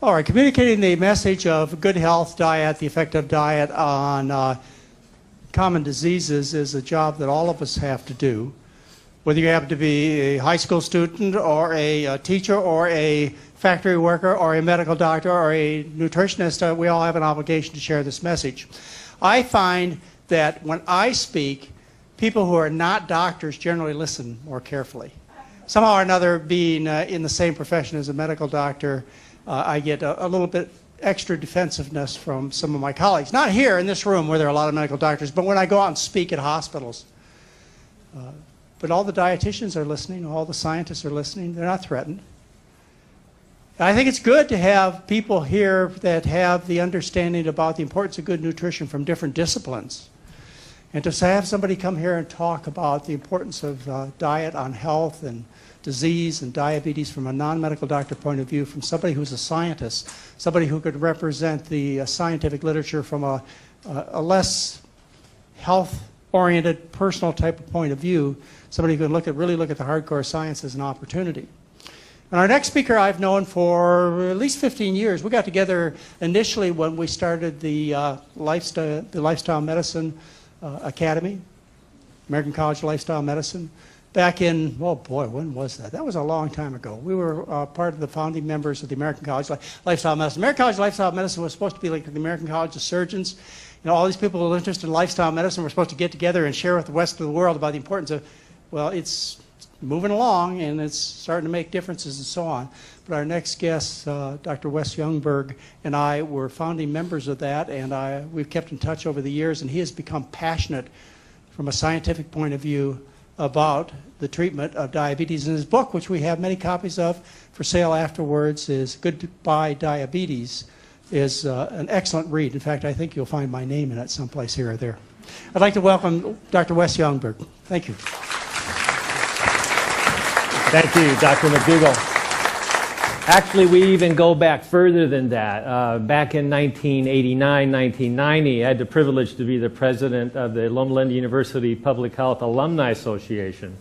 All right, communicating the message of good health diet, the effect of diet on common diseases is a job that all of us have to do. Whether you happen to be a high school student or a teacher or a factory worker or a medical doctor or a nutritionist, we all have an obligation to share this message. I find that when I speak, people who are not doctors generally listen more carefully. Somehow or another, being in the same profession as a medical doctor, I get a little bit extra defensiveness from some of my colleagues. Not here in this room where there are a lot of medical doctors, but when I go out and speak at hospitals. But all the dietitians are listening, all the scientists are listening. They're not threatened. I think it's good to have people here that have the understanding about the importance of good nutrition from different disciplines. And to have somebody come here and talk about the importance of diet on health and disease and diabetes from a non-medical doctor point of view, from somebody who's a scientist, somebody who could represent the scientific literature from a less health-oriented, personal type of point of view, somebody who can really look at the hardcore science as an opportunity. And our next speaker I've known for at least 15 years. We got together initially when we started the Lifestyle Medicine Academy, American College of Lifestyle Medicine, back in, oh boy, when was that? That was a long time ago. We were part of the founding members of the American College of Lifestyle Medicine. American College of Lifestyle Medicine was supposed to be like the American College of Surgeons. You know, all these people who are interested in lifestyle medicine were supposed to get together and share with the rest of the world about the importance of, well, it's moving along and it's starting to make differences and so on. But our next guest, Dr. Wes Youngberg, and I were founding members of that, and we've kept in touch over the years, and he has become passionate from a scientific point of view about the treatment of diabetes. And his book, which we have many copies of for sale afterwards, is Goodbye Diabetes, is an excellent read. In fact, I think you'll find my name in it someplace here or there. I'd like to welcome Dr. Wes Youngberg. Thank you. Thank you, Dr. McDougall. Actually, we even go back further than that. Back in 1989, 1990, I had the privilege to be the president of the Loma Linda University Public Health Alumni Association.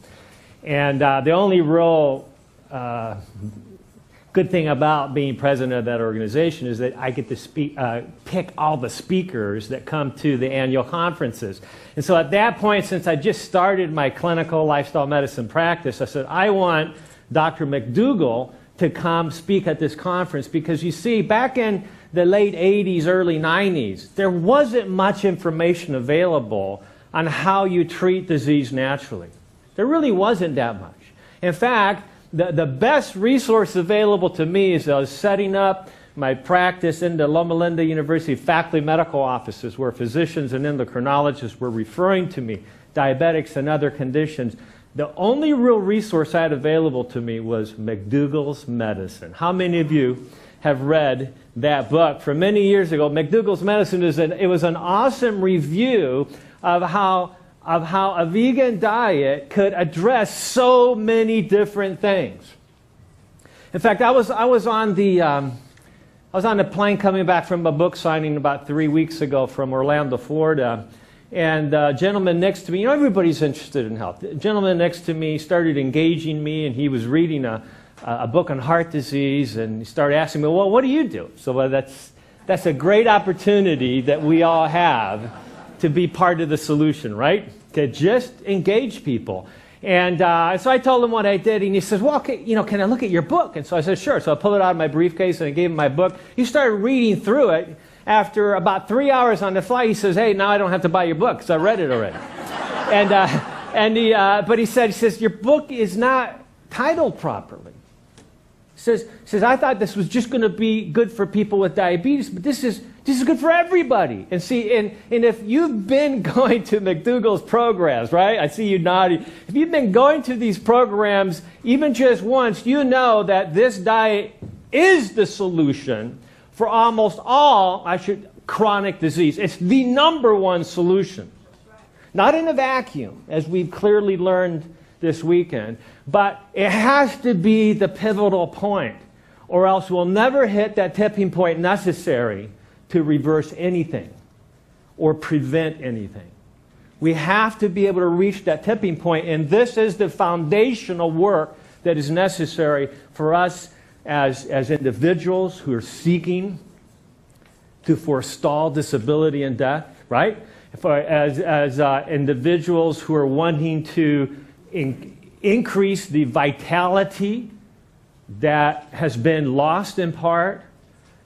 And the only real good thing about being president of that organization is that I get to pick all the speakers that come to the annual conferences. And so at that point, since I just started my clinical lifestyle medicine practice, I said, I want Dr. McDougall to come speak at this conference, because you see, back in the late 80s, early 90s, there wasn't much information available on how you treat disease naturally. There really wasn't that much. In fact, the best resource available to me is I was setting up my practice in the Loma Linda University faculty medical offices, where physicians and endocrinologists were referring to me, diabetics and other conditions. The only real resource I had available to me was McDougall's Medicine. How many of you have read that book from many years ago? McDougall's Medicine was an awesome review of how a vegan diet could address so many different things. In fact, I was on the plane coming back from a book signing about 3 weeks ago from Orlando, Florida. And a gentleman next to me, you know, everybody's interested in health. The gentleman next to me started engaging me, and he was reading a book on heart disease, and he started asking me, well, what do you do? So that's a great opportunity that we all have to be part of the solution, right? To just engage people. And so I told him what I did, and he says, well, okay, you know, can I look at your book? And so I said, sure. So I pulled it out of my briefcase, and I gave him my book. He started reading through it. After about 3 hours on the flight, he says, hey, now I don't have to buy your book because I read it already. But he says, your book is not titled properly. He says, I thought this was just going to be good for people with diabetes, but this is good for everybody. And see, and if you've been going to McDougall's programs, right? I see you nodding. If you've been going to these programs even just once, you know that this diet is the solution for almost all, chronic disease. It's the #1 solution. Not in a vacuum, as we've clearly learned this weekend, but it has to be the pivotal point, or else we'll never hit that tipping point necessary to reverse anything or prevent anything. We have to be able to reach that tipping point, and this is the foundational work that is necessary for us as individuals who are seeking to forestall disability and death, right? As individuals who are wanting to increase the vitality that has been lost in part,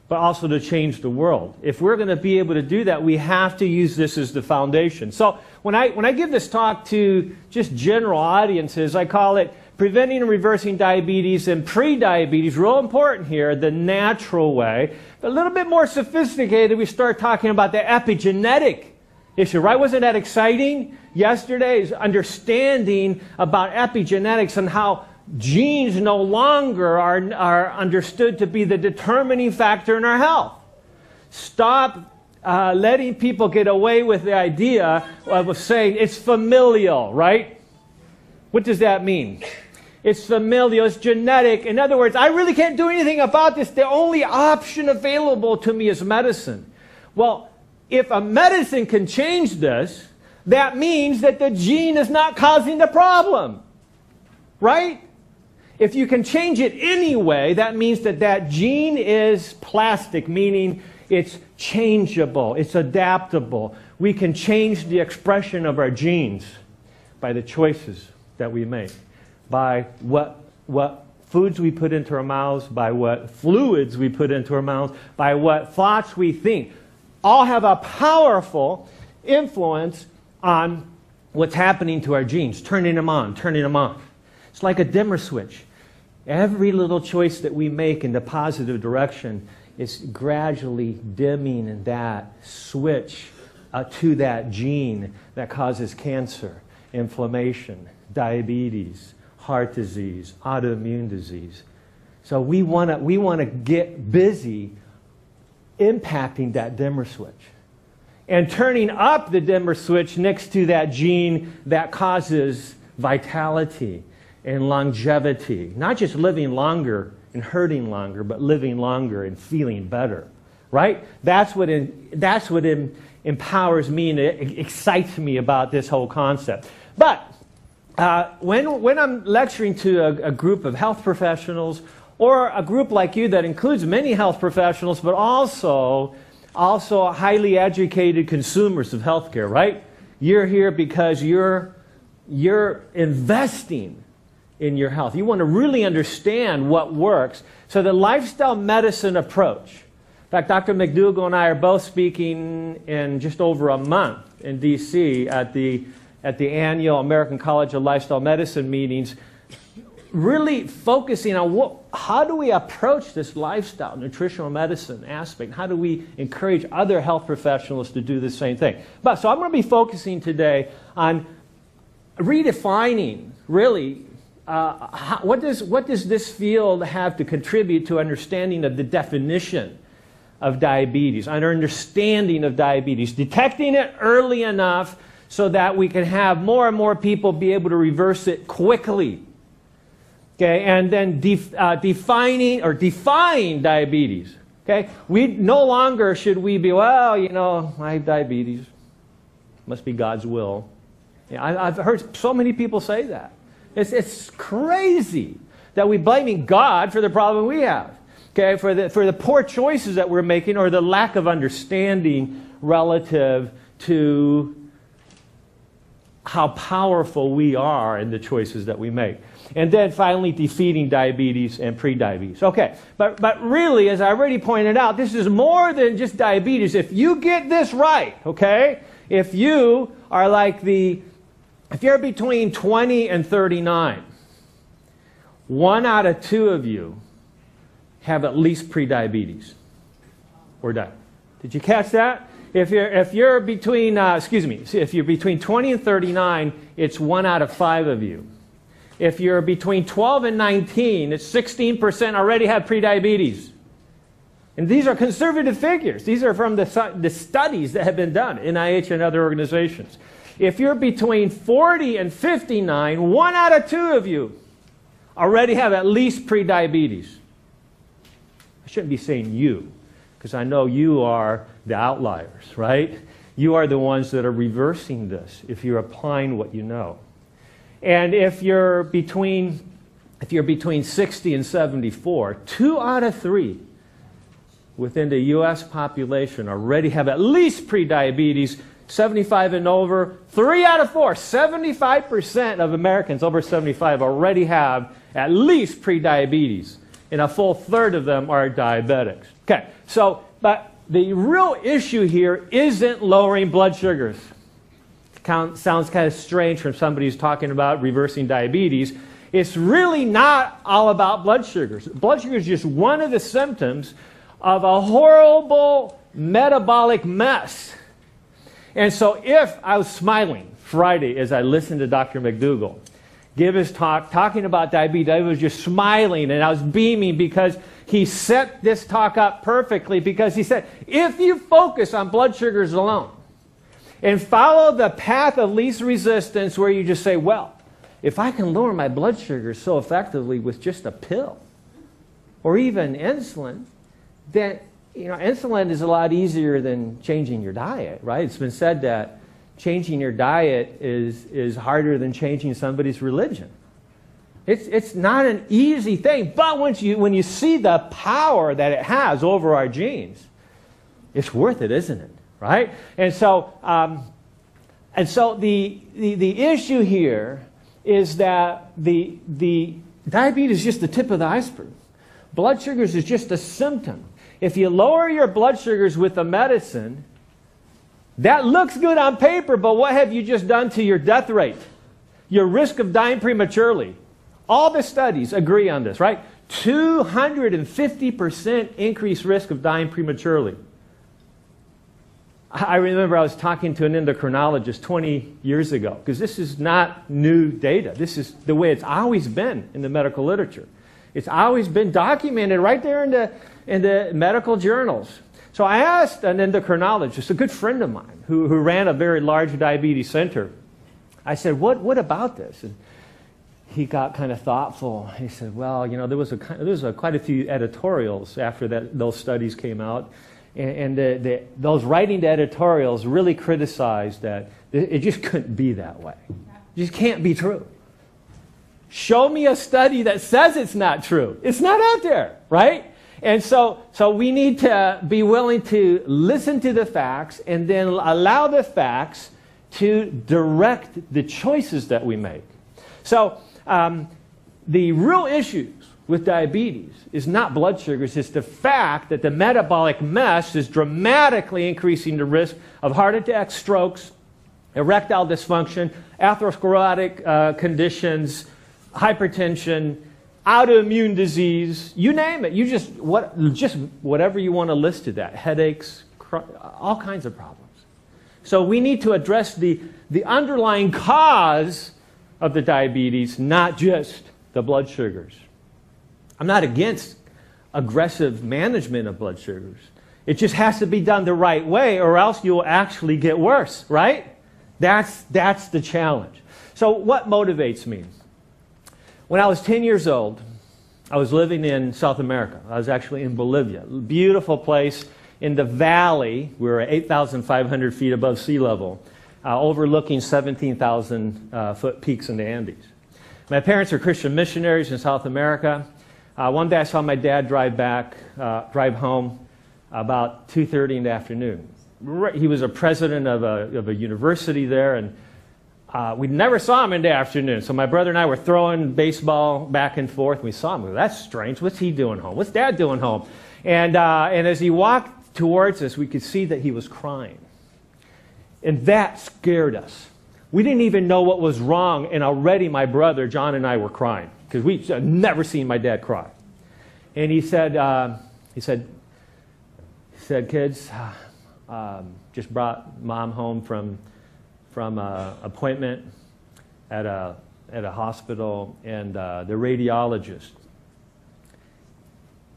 but also to change the world. If we're going to be able to do that, we have to use this as the foundation. So when I give this talk to just general audiences, I call it Preventing and Reversing Diabetes and Pre-Diabetes. Real important here, the natural way. A little bit more sophisticated, we start talking about the epigenetic issue, right? Wasn't that exciting? Yesterday's understanding about epigenetics and how genes no longer are understood to be the determining factor in our health. Stop letting people get away with the idea of saying it's familial, right? What does that mean? It's familial, it's genetic. In other words, I really can't do anything about this. The only option available to me is medicine. Well, if a medicine can change this, that means that the gene is not causing the problem, right? If you can change it anyway, that means that that gene is plastic, meaning it's changeable, it's adaptable. We can change the expression of our genes by the choices that we make, by what foods we put into our mouths, by what fluids we put into our mouths, by what thoughts we think. All have a powerful influence on what's happening to our genes, turning them on, turning them off. It's like a dimmer switch. Every little choice that we make in the positive direction is gradually dimming that switch to that gene that causes cancer, inflammation, diabetes, heart disease, autoimmune disease. So we want to get busy impacting that dimmer switch and turning up the dimmer switch next to that gene that causes vitality and longevity. Not just living longer and hurting longer, but living longer and feeling better, right? That's what empowers me and excites me about this whole concept. But when I'm lecturing to a group of health professionals, or a group like you that includes many health professionals, but also highly educated consumers of healthcare, right? You're here because you're investing in your health. You want to really understand what works. So the lifestyle medicine approach. In fact, Dr. McDougall and I are both speaking in just over a month in D.C. at the annual American College of Lifestyle Medicine meetings, really focusing on how do we approach this lifestyle, nutritional medicine aspect? How do we encourage other health professionals to do the same thing? So I'm going to be focusing today on redefining, really, what does this field have to contribute to understanding of the definition of diabetes, our understanding of diabetes, detecting it early enough so that we can have more and more people be able to reverse it quickly. Okay, and then defying diabetes. Okay, we no longer should we be, well, you know, I have diabetes. Must be God's will. Yeah, I've heard so many people say that. It's crazy that we're blaming God for the problem we have. Okay, for the poor choices that we're making or the lack of understanding relative to how powerful we are in the choices that we make. And then finally, defeating diabetes and pre-diabetes. Okay, but really, as I already pointed out, this is more than just diabetes. If you get this right, okay, if you are if you're between 20 and 39, 1 out of 2 of you have at least pre-diabetes or diabetes. Did you catch that? If you're between, if you're between 20 and 39, it's 1 out of 5 of you. If you're between 12 and 19, it's 16% already have prediabetes. And these are conservative figures. These are from the studies that have been done, NIH and other organizations. If you're between 40 and 59, 1 out of 2 of you already have at least prediabetes. I shouldn't be saying you, because I know you are the outliers, right? You are the ones that are reversing this if you're applying what you know. And if you're between if you're between 60 and 74, 2 out of 3 within the U.S. population already have at least prediabetes. 75 and over, 3 out of 4, 75% of Americans over 75 already have at least prediabetes, and a full third of them are diabetics. Okay, so, but the real issue here isn't lowering blood sugars. Sounds kind of strange from somebody who's talking about reversing diabetes. It's really not all about blood sugars. Blood sugar is just one of the symptoms of a horrible metabolic mess. And so if I was smiling Friday as I listened to Dr. McDougall give his talk talking about diabetes, I was just smiling and I was beaming because he set this talk up perfectly, because he said, if you focus on blood sugars alone and follow the path of least resistance where you just say, well, if I can lower my blood sugars so effectively with just a pill or even insulin, then insulin is a lot easier than changing your diet, right? It's been said that changing your diet is harder than changing somebody's religion. It's not an easy thing, but when you see the power that it has over our genes, it's worth it, isn't it? Right? And so the issue here is that the diabetes is just the tip of the iceberg. Blood sugars is just a symptom. If you lower your blood sugars with a medicine, that looks good on paper, but what have you just done to your death rate? Your risk of dying prematurely. All the studies agree on this, right? 250% increased risk of dying prematurely. I remember I was talking to an endocrinologist 20 years ago, because this is not new data. This is the way it's always been in the medical literature. It's always been documented right there in the medical journals. So I asked an endocrinologist, a good friend of mine, who ran a very large diabetes center. I said, what about this? And he got kind of thoughtful. He said, well, there was quite a few editorials after those studies came out. And those writing the editorials really criticized that it just couldn't be that way. It just can't be true. Show me a study that says it's not true. It's not out there, right? And so we need to be willing to listen to the facts and then allow the facts to direct the choices that we make. So the real issues with diabetes is not blood sugars. It's the fact that the metabolic mess is dramatically increasing the risk of heart attack, strokes, erectile dysfunction, atherosclerotic conditions, hypertension, autoimmune disease, you name it. Just whatever you want to list to that. Headaches, all kinds of problems. So we need to address the underlying cause of the diabetes, not just the blood sugars. I'm not against aggressive management of blood sugars. It just has to be done the right way, or else you'll actually get worse, right? That's the challenge. So what motivates me? When I was 10 years old, I was living in South America. I was actually in Bolivia. Beautiful place in the valley. We were 8,500 feet above sea level, overlooking 17,000-foot peaks in the Andes. My parents were Christian missionaries in South America. One day I saw my dad drive home about 2:30 in the afternoon. He was a president of a university there, and we never saw him in the afternoon. So my brother and I were throwing baseball back and forth. We saw him. We go, that's strange. What's he doing home? What's Dad doing home? And as he walked towards us, we could see that he was crying. And that scared us. We didn't even know what was wrong, and already my brother, John, and I were crying, because we'd never seen my dad cry. And he said, kids, just brought Mom home from an appointment at a hospital, and the radiologist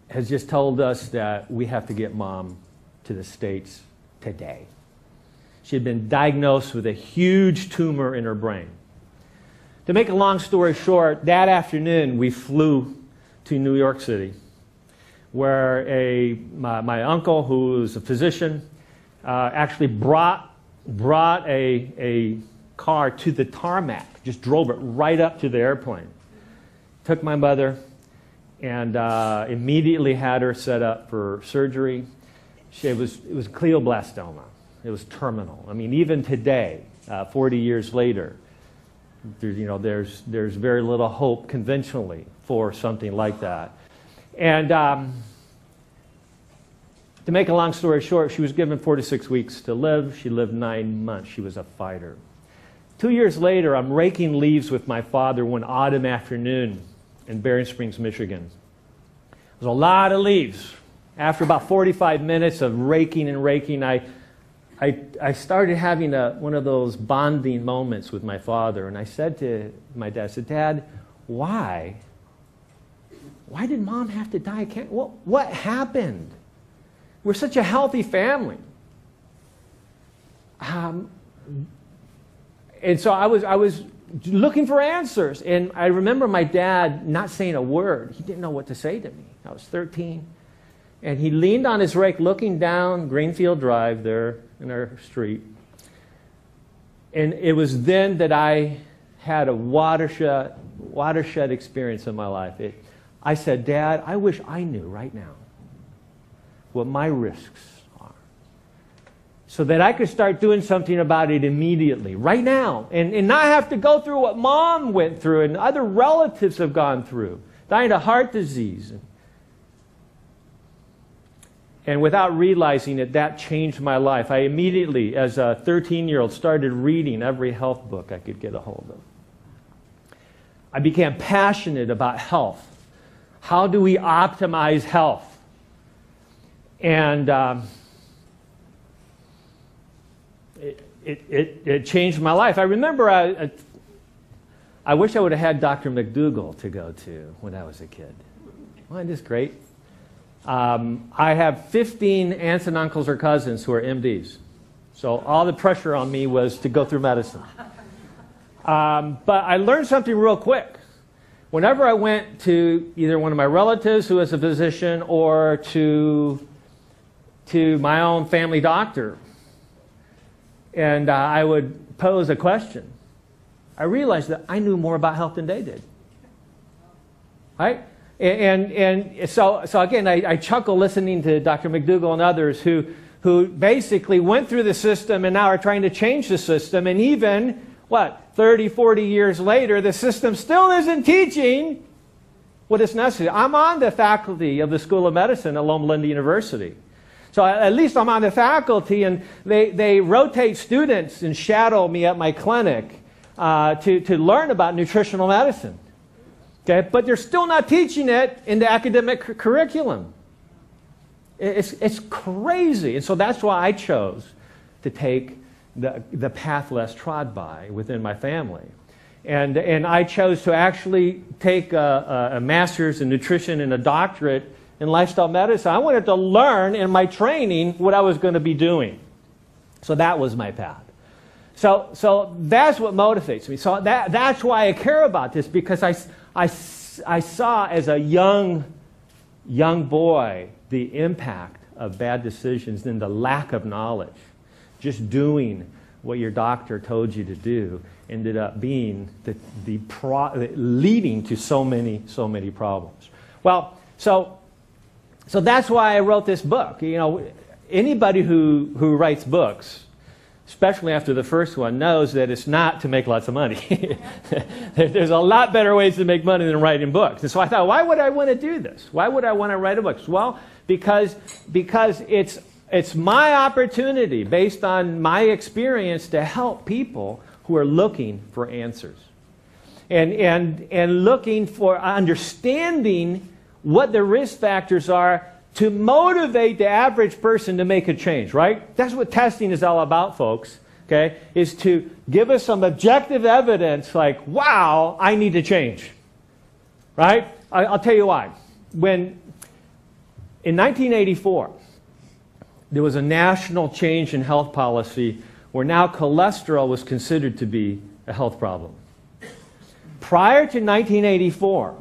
has just told us that we have to get Mom to the States today. She had been diagnosed with a huge tumor in her brain. To make a long story short, that afternoon we flew to New York City, where my uncle, who was a physician, actually brought a car to the tarmac, just drove it right up to the airplane. took my mother and immediately had her set up for surgery. It was glioblastoma. It was terminal. I mean, even today, 40 years later, there's very little hope conventionally for something like that. And to make a long story short, she was given 4 to 6 weeks to live. She lived 9 months. She was a fighter. 2 years later, I'm raking leaves with my father one autumn afternoon in Berrien Springs, Michigan. There's a lot of leaves. After about 45 minutes of raking and raking, I started having one of those bonding moments with my father. And I said to my dad, I said, Dad, why? Why did Mom have to die? What happened? We're such a healthy family. And so I was looking for answers. And I remember my dad not saying a word. He didn't know what to say to me. I was 13. And he leaned on his rake looking down Greenfield Drive there in our street. And it was then that I had a watershed experience in my life. I said, Dad, I wish I knew right now what my risks are, so that I could start doing something about it immediately, right now, and not have to go through what Mom went through and other relatives have gone through, dying of heart disease. And without realizing it, that changed my life. I immediately, as a 13-year-old, started reading every health book I could get a hold of. I became passionate about health. How do we optimize health? And it changed my life. I remember I wish I would have had Dr. McDougall to go to when I was a kid. Wasn't this great? I have 15 aunts and uncles or cousins who are MDs. So all the pressure on me was to go through medicine. But I learned something real quick. Whenever I went to either one of my relatives who was a physician or to my own family doctor, and I would pose a question, I realized that I knew more about health than they did. Right? And so again, I chuckle listening to Dr. McDougall and others who basically went through the system and now are trying to change the system. And even, 30, 40 years later, the system still isn't teaching what is necessary. I'm on the faculty of the School of Medicine at Loma Linda University. So at least I'm on the faculty, and they rotate students and shadow me at my clinic to learn about nutritional medicine. Okay? But they're still not teaching it in the academic curriculum. It's crazy. And so that's why I chose to take the path less trod by within my family. And I chose to actually take a master's in nutrition and a doctorate in lifestyle medicine. I wanted to learn in my training what I was going to be doing. So that was my path. So that's what motivates me. So that's why I care about this, because I saw as a young boy the impact of bad decisions and the lack of knowledge. Just doing what your doctor told you to do ended up being leading to so many problems. Well, so that's why I wrote this book. You know, anybody who writes books, especially after the first one, knows that it's not to make lots of money. There's a lot better ways to make money than writing books. And so I thought, why would I want to do this? Why would I want to write a book? Well, because it's my opportunity, based on my experience, to help people who are looking for answers. And looking for understanding what the risk factors are to motivate the average person to make a change, right? That's what testing is all about, folks, okay? Is to give us some objective evidence like, wow, I need to change, right? I'll tell you why. In 1984, there was a national change in health policy where now cholesterol was considered to be a health problem. Prior to 1984,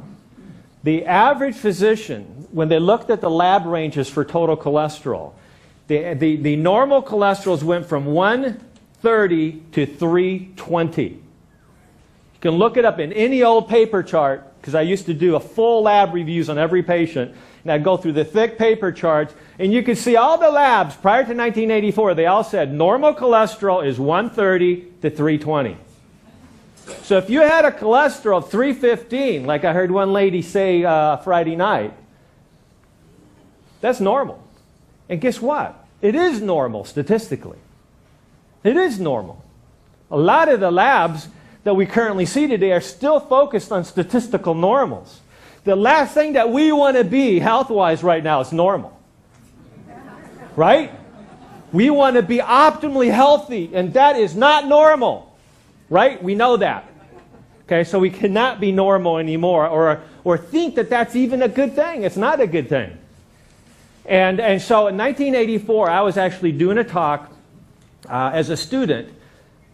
the average physician, when they looked at the lab ranges for total cholesterol, the normal cholesterols went from 130 to 320. You can look it up in any old paper chart, because I used to do a full lab reviews on every patient, and I'd go through the thick paper charts, and you could see all the labs prior to 1984, they all said normal cholesterol is 130 to 320. So if you had a cholesterol of 315, like I heard one lady say Friday night, that's normal. And guess what? It is normal statistically. It is normal. A lot of the labs that we currently see today are still focused on statistical normals. The last thing that we want to be health-wise right now is normal. Right? We want to be optimally healthy, and that is not normal. Right? We know that. Okay, so we cannot be normal anymore or think that that's even a good thing. It's not a good thing. And so in 1984, I was actually doing a talk as a student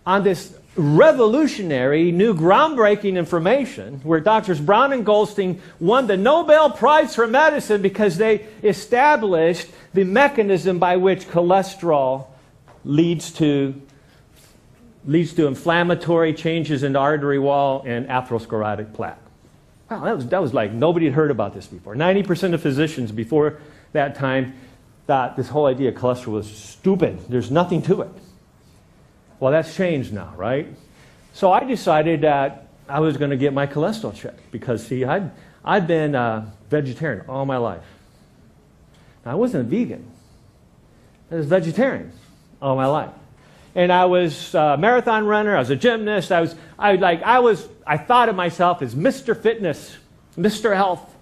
on this revolutionary, new, groundbreaking information where Drs. Brown and Goldstein won the Nobel Prize for Medicine because they established the mechanism by which cholesterol leads to inflammatory changes in the artery wall and atherosclerotic plaque. Wow, that was like nobody had heard about this before. 90% of physicians before that time thought this whole idea of cholesterol was stupid. There's nothing to it. Well, that's changed now, right? So I decided that I was going to get my cholesterol checked because, see, I'd been a vegetarian all my life. Now, I wasn't a vegan. I was vegetarian all my life. And I was a marathon runner. I was a gymnast. I thought of myself as Mr. Fitness, Mr. Health.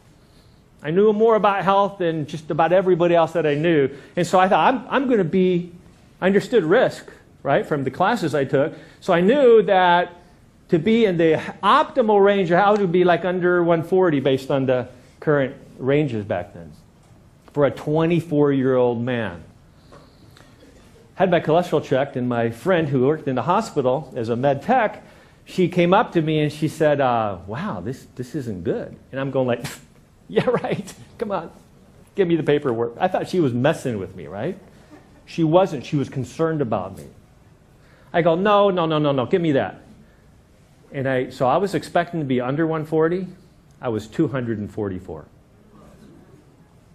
I knew more about health than just about everybody else that I knew. And so I thought, I'm going to be, I understood risk, right, from the classes I took. So I knew that to be in the optimal range, I would be like under 140 based on the current ranges back then for a 24-year-old man. Had my cholesterol checked, and my friend who worked in the hospital as a med tech, she came up to me and she said, wow, this isn't good. And I'm going like, yeah, right. Come on. Give me the paperwork. I thought she was messing with me, right? She wasn't. She was concerned about me. I go, no. Give me that. And so I was expecting to be under 140. I was 244.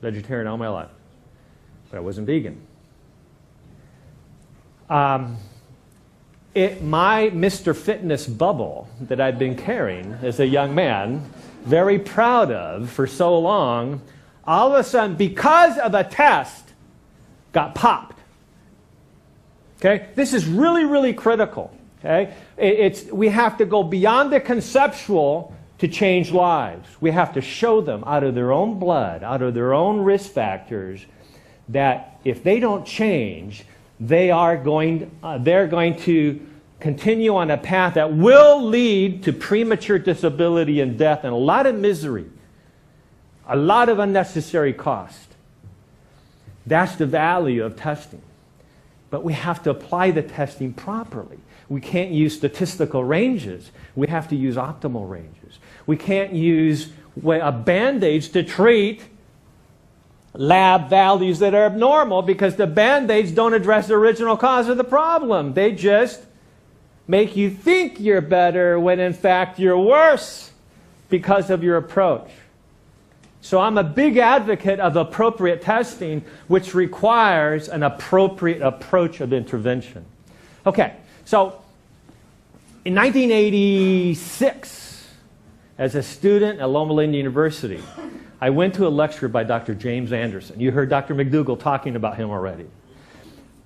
Vegetarian all my life. But I wasn't vegan. My Mr. Fitness bubble that I'd been carrying as a young man, very proud of for so long, all of a sudden, because of a test, got popped. Okay? This is really, really critical. Okay? We have to go beyond the conceptual to change lives. We have to show them out of their own blood, out of their own risk factors, that if they don't change, they're going to continue on a path that will lead to premature disability and death and a lot of misery, a lot of unnecessary cost. That's the value of testing. But we have to apply the testing properly. We can't use statistical ranges. We have to use optimal ranges. We can't use a Band-Aids to treat lab values that are abnormal because the Band-Aids don't address the original cause of the problem. They just make you think you're better when in fact you're worse because of your approach. So I'm a big advocate of appropriate testing, which requires an appropriate approach of intervention. Okay, so in 1986, as a student at Loma Linda University, I went to a lecture by Dr. James Anderson. You heard Dr. McDougall talking about him already.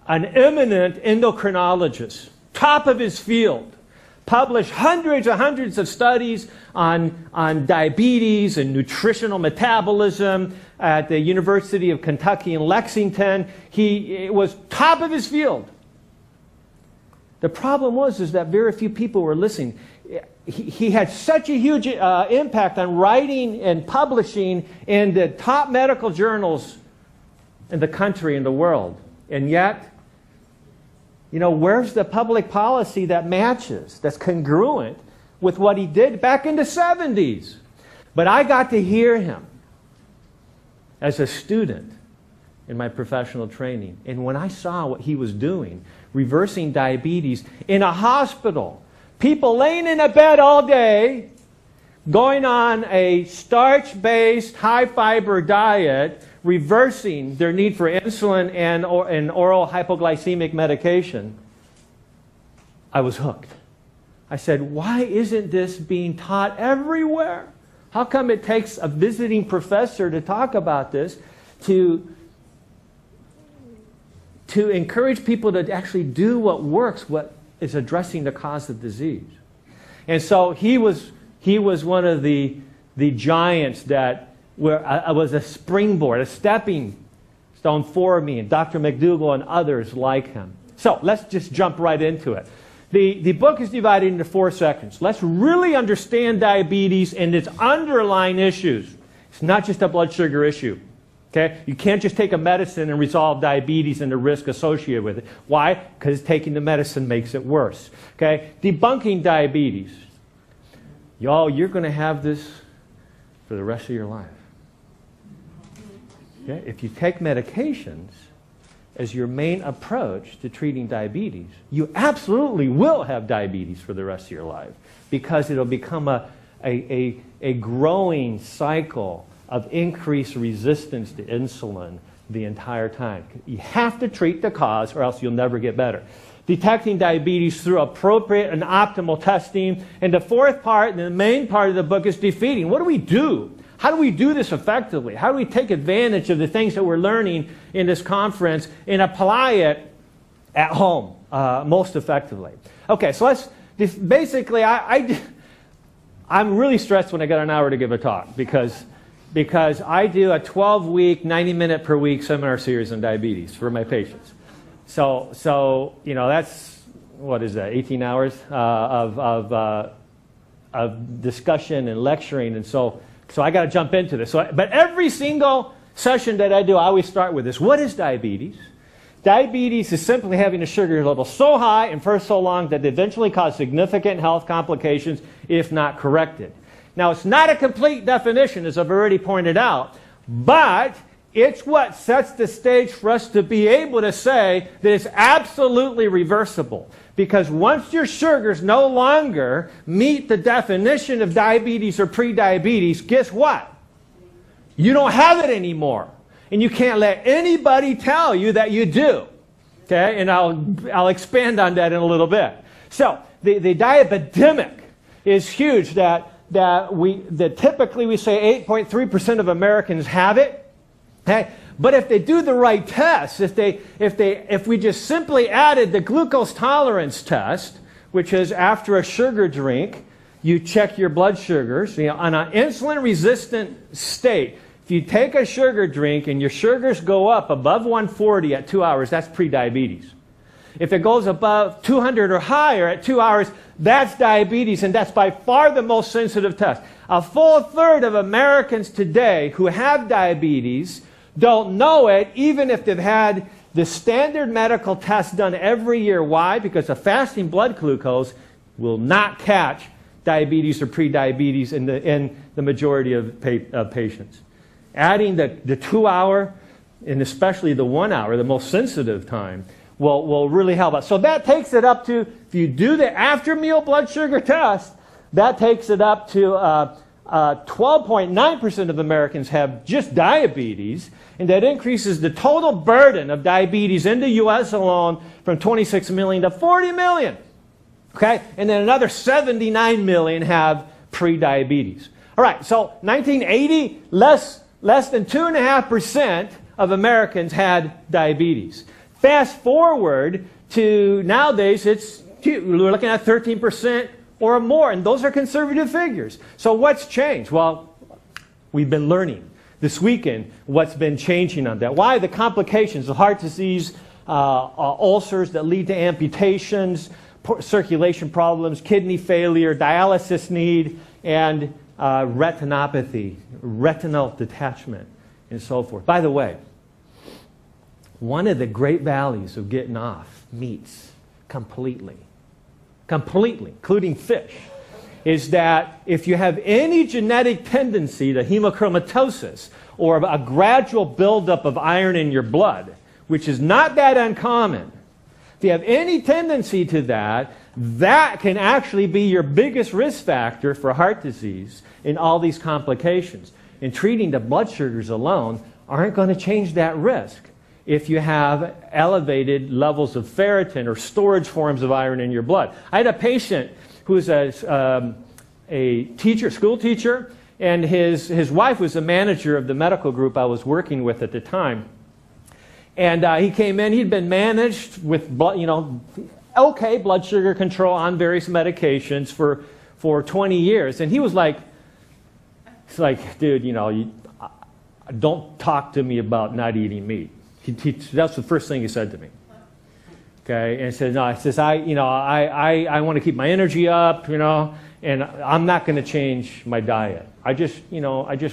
An eminent endocrinologist, top of his field, published hundreds and hundreds of studies on diabetes and nutritional metabolism at the University of Kentucky in Lexington. He was top of his field. The problem was that very few people were listening. He had such a huge impact on writing and publishing in the top medical journals in the country and the world. And yet, where's the public policy that matches, that's congruent with what he did back in the 70s? But I got to hear him as a student in my professional training. And when I saw what he was doing, reversing diabetes in a hospital, people laying in a bed all day going on a starch-based, high-fiber diet, reversing their need for insulin and oral hypoglycemic medication, I was hooked. I said, why isn't this being taught everywhere? How come it takes a visiting professor to talk about this, to encourage people to actually do what works, what is addressing the cause of disease? And so he was one of the giants that where I was a springboard, a stepping stone for me, and Dr. McDougall and others like him. So let's just jump right into it. The book is divided into 4 sections. Let's really understand diabetes and its underlying issues. It's not just a blood sugar issue. Okay? You can't just take a medicine and resolve diabetes and the risk associated with it. Why? Because taking the medicine makes it worse. Okay? Debunking diabetes. Y'all, you're going to have this for the rest of your life. Okay? If you take medications as your main approach to treating diabetes, you absolutely will have diabetes for the rest of your life, because it'll become a growing cycle of increased resistance to insulin the entire time. You have to treat the cause or else you'll never get better. Detecting diabetes through appropriate and optimal testing. And the 4th part, and the main part of the book, is defeating. What do we do? How do we do this effectively? How do we take advantage of the things that we're learning in this conference and apply it at home most effectively? Okay, so let's basically, I'm really stressed when I get an hour to give a talk because I do a 12-week, 90-minute per week seminar series on diabetes for my patients. So you know, that's, what is that, 18 hours of discussion and lecturing, and so I got to jump into this. But every single session that I do, I always start with this. What is diabetes? Diabetes is simply having a sugar level so high and for so long that they eventually cause significant health complications if not corrected. Now, it's not a complete definition, as I've already pointed out, but it's what sets the stage for us to be able to say that it's absolutely reversible. Because once your sugars no longer meet the definition of diabetes or prediabetes, guess what? You don't have it anymore. And you can't let anybody tell you that you do. Okay? And I'll expand on that in a little bit. So, the diabedemic is huge, that typically we say 8.3% of Americans have it. Okay? But if they do the right tests, if we just simply added the glucose tolerance test, which is after a sugar drink, you check your blood sugars, on an insulin-resistant state. If you take a sugar drink and your sugars go up above 140 at 2 hours, that's prediabetes. If it goes above 200 or higher at 2 hours, that's diabetes, and that's by far the most sensitive test. A full third of Americans today who have diabetes don't know it, even if they've had the standard medical test done every year. Why? Because a fasting blood glucose will not catch diabetes or prediabetes in the majority of patients. Adding the 2 hour, and especially the 1 hour, the most sensitive time, will really help us. So that takes it up to, if you do the after meal blood sugar test, that takes it up to 12.9% of Americans have just diabetes, and that increases the total burden of diabetes in the U.S. alone from 26 million to 40 million. Okay? And then another 79 million have pre-diabetes. All right, so 1980, less than 2.5% of Americans had diabetes. Fast forward to nowadays, we're looking at 13% or more, and those are conservative figures. So what's changed? Well, we've been learning this weekend what's been changing on that. Why? The complications of heart disease, ulcers that lead to amputations, circulation problems, kidney failure, dialysis need, and retinopathy, retinal detachment, and so forth. By the way, one of the great values of getting off meats completely, including fish, is that if you have any genetic tendency to hemochromatosis or a gradual buildup of iron in your blood, which is not that uncommon, if you have any tendency to that, that can actually be your biggest risk factor for heart disease and all these complications. And treating the blood sugars alone aren't going to change that risk if you have elevated levels of ferritin or storage forms of iron in your blood. I had a patient who was a teacher, school teacher, and his wife was the manager of the medical group I was working with at the time. And he came in, he'd been managed with blood, okay blood sugar control on various medications for 20 years. And he was like, dude, don't talk to me about not eating meat. That's the first thing he said to me. Okay, and he said, no, he says, I want to keep my energy up, and I'm not going to change my diet. I just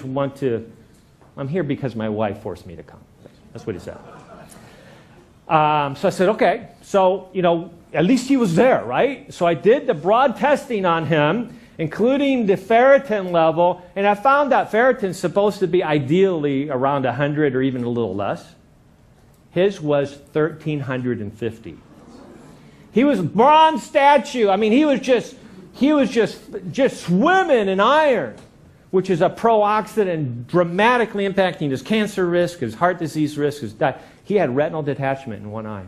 want to, I'm here because my wife forced me to come. That's what he said. So I said, okay, so, at least he was there, right? So I did the broad testing on him, including the ferritin level, and I found that ferritin's supposed to be ideally around 100 or even a little less. His was 1,350. He was a bronze statue. I mean, he was just swimming in iron, which is a pro-oxidant dramatically impacting his cancer risk, his heart disease risk, his diet. He had retinal detachment in one eye.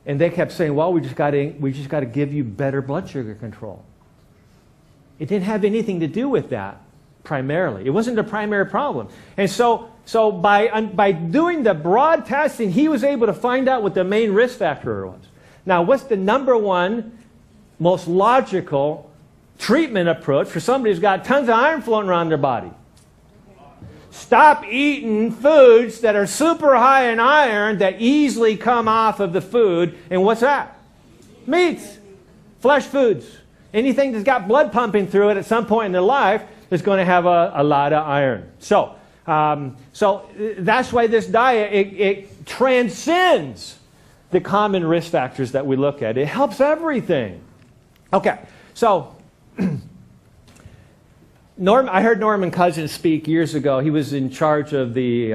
And they kept saying, well, we just got to give you better blood sugar control. It didn't have anything to do with that primarily. It wasn't the primary problem. And so by doing the broad testing, he was able to find out what the main risk factor was. Now, what's the number one most logical treatment approach for somebody who's got tons of iron floating around their body? Stop eating foods that are super high in iron that easily come off of the food. And what's that? Meats. Flesh foods. Anything that's got blood pumping through it at some point in their life is going to have a lot of iron. So that's why this diet, it transcends the common risk factors that we look at. It helps everything. Okay, so I heard Norman Cousins speak years ago. He was in charge of the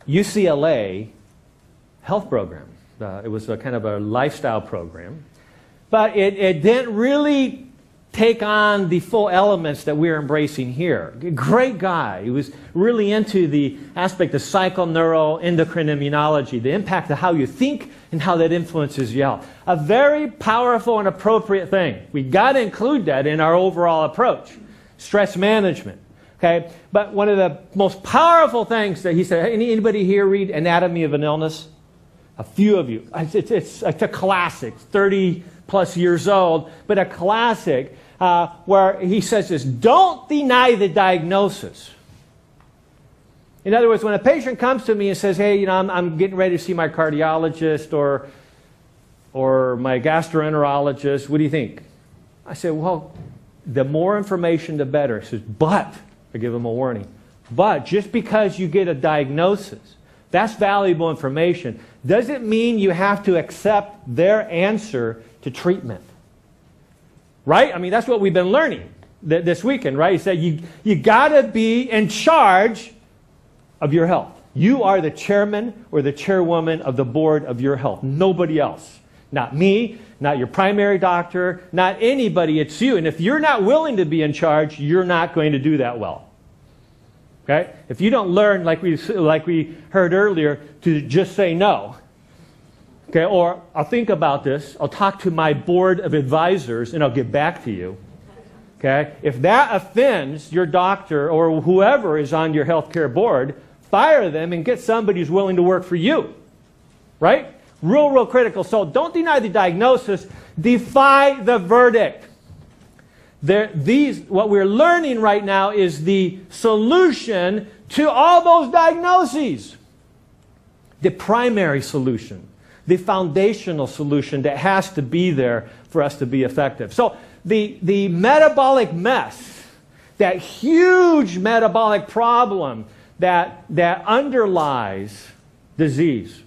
UCLA health program. It was a kind of a lifestyle program. But it didn't really take on the full elements that we're embracing here. Great guy. He was really into the aspect of psychoneuroendocrine immunology, the impact of how you think and how that influences your health. A very powerful and appropriate thing. We got to include that in our overall approach. Stress management. Okay? But one of the most powerful things that he said, anybody here read Anatomy of an Illness? A few of you. It's a classic, 30 plus years old, but a classic where he says this, don't deny the diagnosis. In other words, when a patient comes to me and says, hey, I'm getting ready to see my cardiologist or my gastroenterologist, what do you think? I say, well, the more information, the better. He says, but, I give him a warning, but just because you get a diagnosis, that's valuable information, doesn't mean you have to accept their answer to treatment. Right? I mean, that's what we've been learning this weekend, right? He said you got to be in charge of your health. You are the chairman or the chairwoman of the board of your health. Nobody else. Not me, not your primary doctor, not anybody. It's you. And if you're not willing to be in charge, you're not going to do that well. Okay? If you don't learn, like we heard earlier, to just say no. Okay, or I'll think about this, I'll talk to my board of advisors, and I'll get back to you. Okay? If that offends your doctor or whoever is on your healthcare board, fire them and get somebody who's willing to work for you. Right? Real critical. So don't deny the diagnosis, defy the verdict. What we're learning right now is the solution to all those diagnoses. The primary solution. The foundational solution that has to be there for us to be effective. So the metabolic mess, that huge metabolic problem that underlies disease,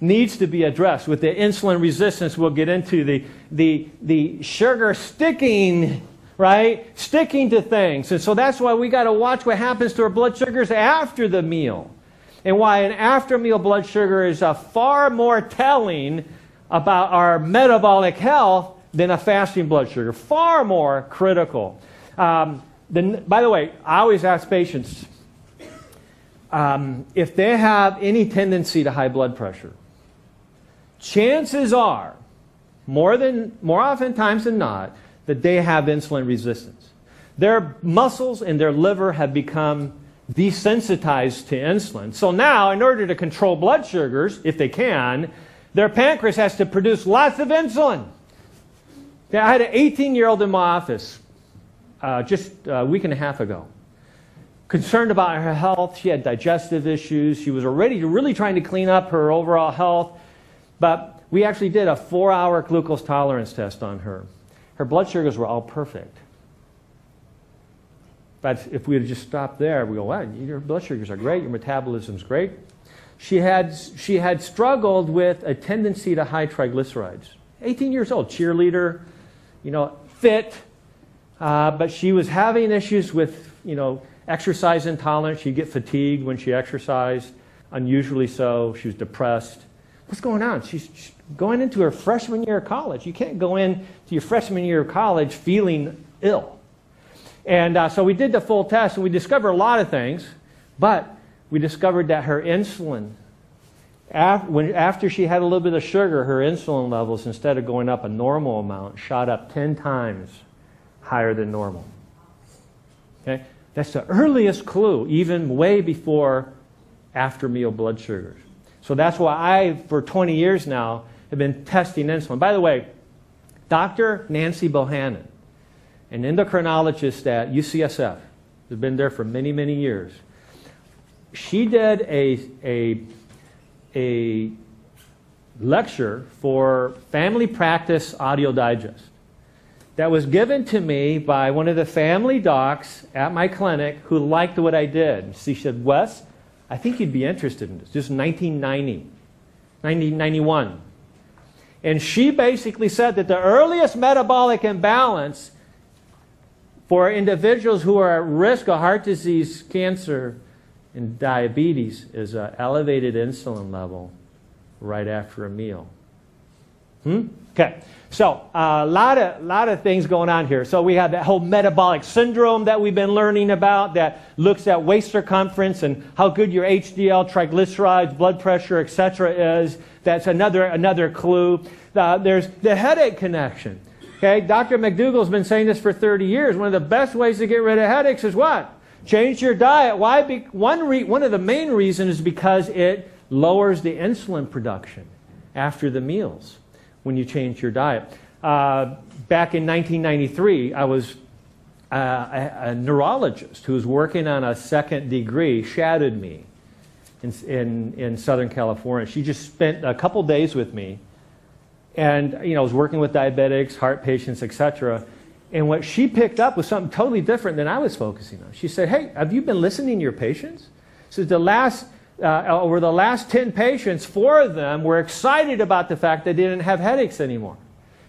needs to be addressed. With the insulin resistance, we'll get into the sugar sticking, right? Sticking to things. And so that's why we got to watch what happens to our blood sugars after the meal. and why an after-meal blood sugar is far more telling about our metabolic health than a fasting blood sugar. Far more critical. By the way, I always ask patients if they have any tendency to high blood pressure. Chances are, more oftentimes than not, that they have insulin resistance. Their muscles and their liver have become desensitized to insulin. So now, in order to control blood sugars, if they can, their pancreas has to produce lots of insulin. I had an 18-year-old in my office just a week and a half ago. Concerned about her health. She had digestive issues. She was already really trying to clean up her overall health. But we actually did a 4-hour glucose tolerance test on her. Her blood sugars were all perfect. But if we had just stopped there, we go, wow, your blood sugars are great, your metabolism's great. She had struggled with a tendency to high triglycerides. 18 years old, cheerleader, fit, but she was having issues with, exercise intolerance. She'd get fatigued when she exercised, unusually so. She was depressed. What's going on? She's going into her freshman year of college. You can't go into your freshman year of college feeling ill. And so we did the full test, and we discovered a lot of things, but we discovered that her insulin, after she had a little bit of sugar, her insulin levels, instead of going up a normal amount, shot up 10 times higher than normal. Okay? That's the earliest clue, even way before after-meal blood sugars. So that's why I, for 20 years now, have been testing insulin. By the way, Dr. Nancy Bohannon, an endocrinologist at UCSF, has been there for many, many years. She did a lecture for Family Practice Audio Digest that was given to me by one of the family docs at my clinic who liked what I did. She said, Wes, I think you'd be interested in this. This is 1991. And she basically said that the earliest metabolic imbalance for individuals who are at risk of heart disease, cancer, and diabetes is an elevated insulin level right after a meal. Okay, so a lot of things going on here. So we have that whole metabolic syndrome that we've been learning about that looks at waist circumference and how good your HDL, triglycerides, blood pressure, etc. is. That's another clue. There's the headache connection. Okay, Dr. McDougall's been saying this for 30 years. One of the best ways to get rid of headaches is what? Change your diet. Why? One of the main reasons is because it lowers the insulin production after the meals when you change your diet. Back in 1993, I was a neurologist who was working on a second degree, shadowed me in Southern California. She just spent a couple days with me. And, I was working with diabetics, heart patients, etc. And what she picked up was something totally different than I was focusing on. She said, hey, have you been listening to your patients? So over the last 10 patients, 4 of them were excited about the fact they didn't have headaches anymore.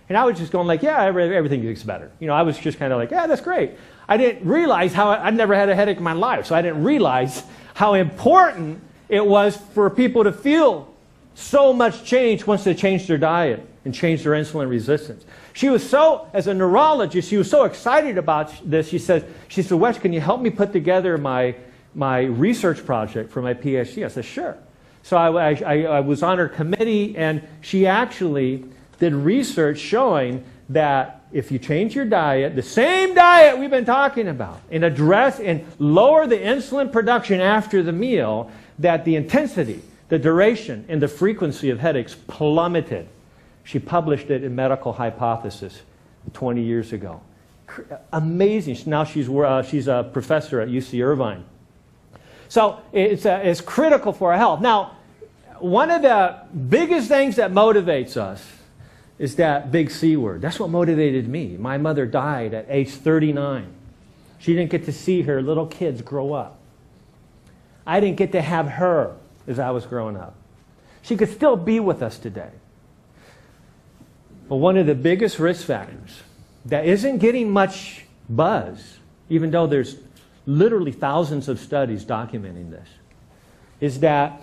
And I was just going like, yeah, everything gets better. I was just kind of like, yeah, that's great. I didn't realize I'd never had a headache in my life, so I didn't realize how important it was for people to feel so much change once they changed their diet and changed their insulin resistance. She was as a neurologist, she was so excited about this. She said, Wes, can you help me put together my research project for my PhD? I said, sure. So I was on her committee, and she actually did research showing that if you change your diet, the same diet we've been talking about, and address and lower the insulin production after the meal, that the intensity, the duration, and the frequency of headaches plummeted. She published it in Medical Hypothesis 20 years ago. Amazing. Now she's a professor at UC Irvine. So it's critical for our health. Now, one of the biggest things that motivates us is that big C word. That's what motivated me. My mother died at age 39. She didn't get to see her little kids grow up. I didn't get to have her as I was growing up. She could still be with us today. But one of the biggest risk factors that isn't getting much buzz, even though there's literally thousands of studies documenting this, is that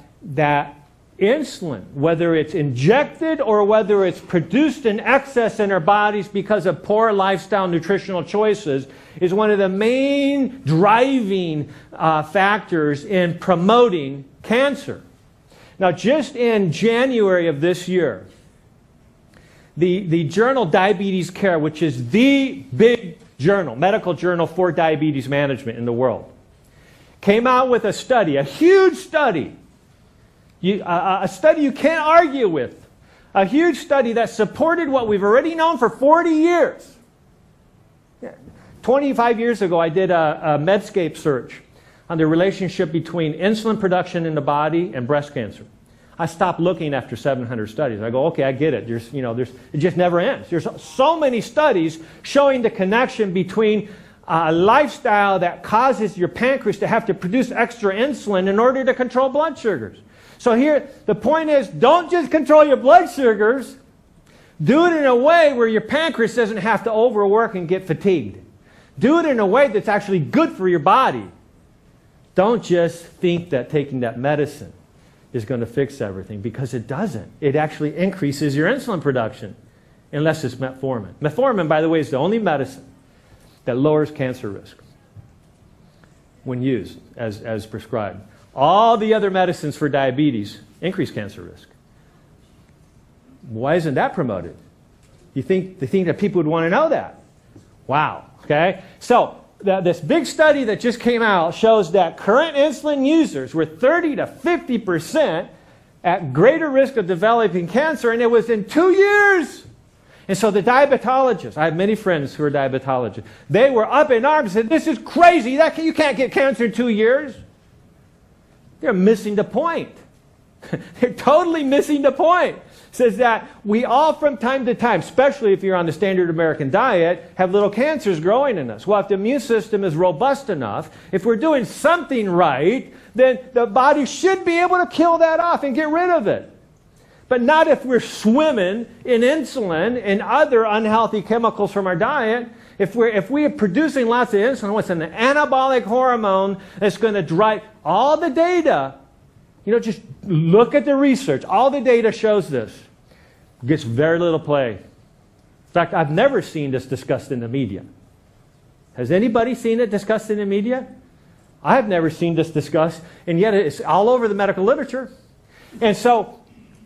insulin, whether it's injected or whether it's produced in excess in our bodies because of poor lifestyle nutritional choices, is one of the main driving factors in promoting cancer. Now, just in January of this year, the journal Diabetes Care, which is the big journal, medical journal for diabetes management in the world, came out with a study, a huge study, a study you can't argue with, a huge study that supported what we've already known for 40 years. 25 years ago, I did a Medscape search on the relationship between insulin production in the body and breast cancer. I stopped looking after 700 studies. I go, okay, I get it. It just never ends. There's so many studies showing the connection between a lifestyle that causes your pancreas to have to produce extra insulin in order to control blood sugars. So here, the point is, don't just control your blood sugars. Do it in a way where your pancreas doesn't have to overwork and get fatigued. Do it in a way that's actually good for your body. Don't just think that taking that medicine is going to fix everything, because it doesn't. It actually increases your insulin production, unless it's metformin. Metformin, by the way, is the only medicine that lowers cancer risk when used as prescribed. All the other medicines for diabetes increase cancer risk. Why isn't that promoted? You think that people would want to know that? Wow. Okay? So, this big study that just came out shows that current insulin users were 30 to 50% at greater risk of developing cancer, and it was in 2 years. And so the diabetologists, I have many friends who are diabetologists, they were up in arms and said, this is crazy, you can't get cancer in 2 years. They're missing the point. They're totally missing the point. Says that we all from time to time, especially if you're on the standard American diet, have little cancers growing in us. Well, if the immune system is robust enough, if we're doing something right, then the body should be able to kill that off and get rid of it. But not if we're swimming in insulin and other unhealthy chemicals from our diet. If we're producing lots of insulin, what's an anabolic hormone that's going to drive all the data. Just look at the research. All the data shows this. It gets very little play. In fact, I've never seen this discussed in the media. Has anybody seen it discussed in the media? I have never seen this discussed, and yet it's all over the medical literature. And so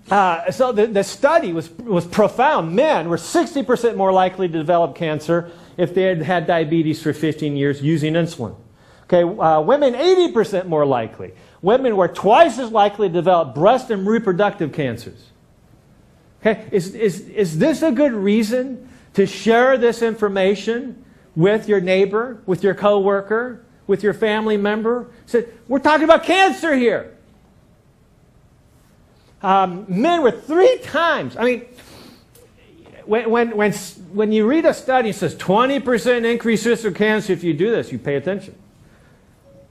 the study was profound. Men were 60% more likely to develop cancer if they had had diabetes for 15 years using insulin. Okay, women 80% more likely. Women were twice as likely to develop breast and reproductive cancers. Okay, is this a good reason to share this information with your neighbor, with your coworker, with your family member? So we're talking about cancer here. Men were 3 times. I mean, when you read a study that says 20% increased risk of cancer if you do this, you pay attention.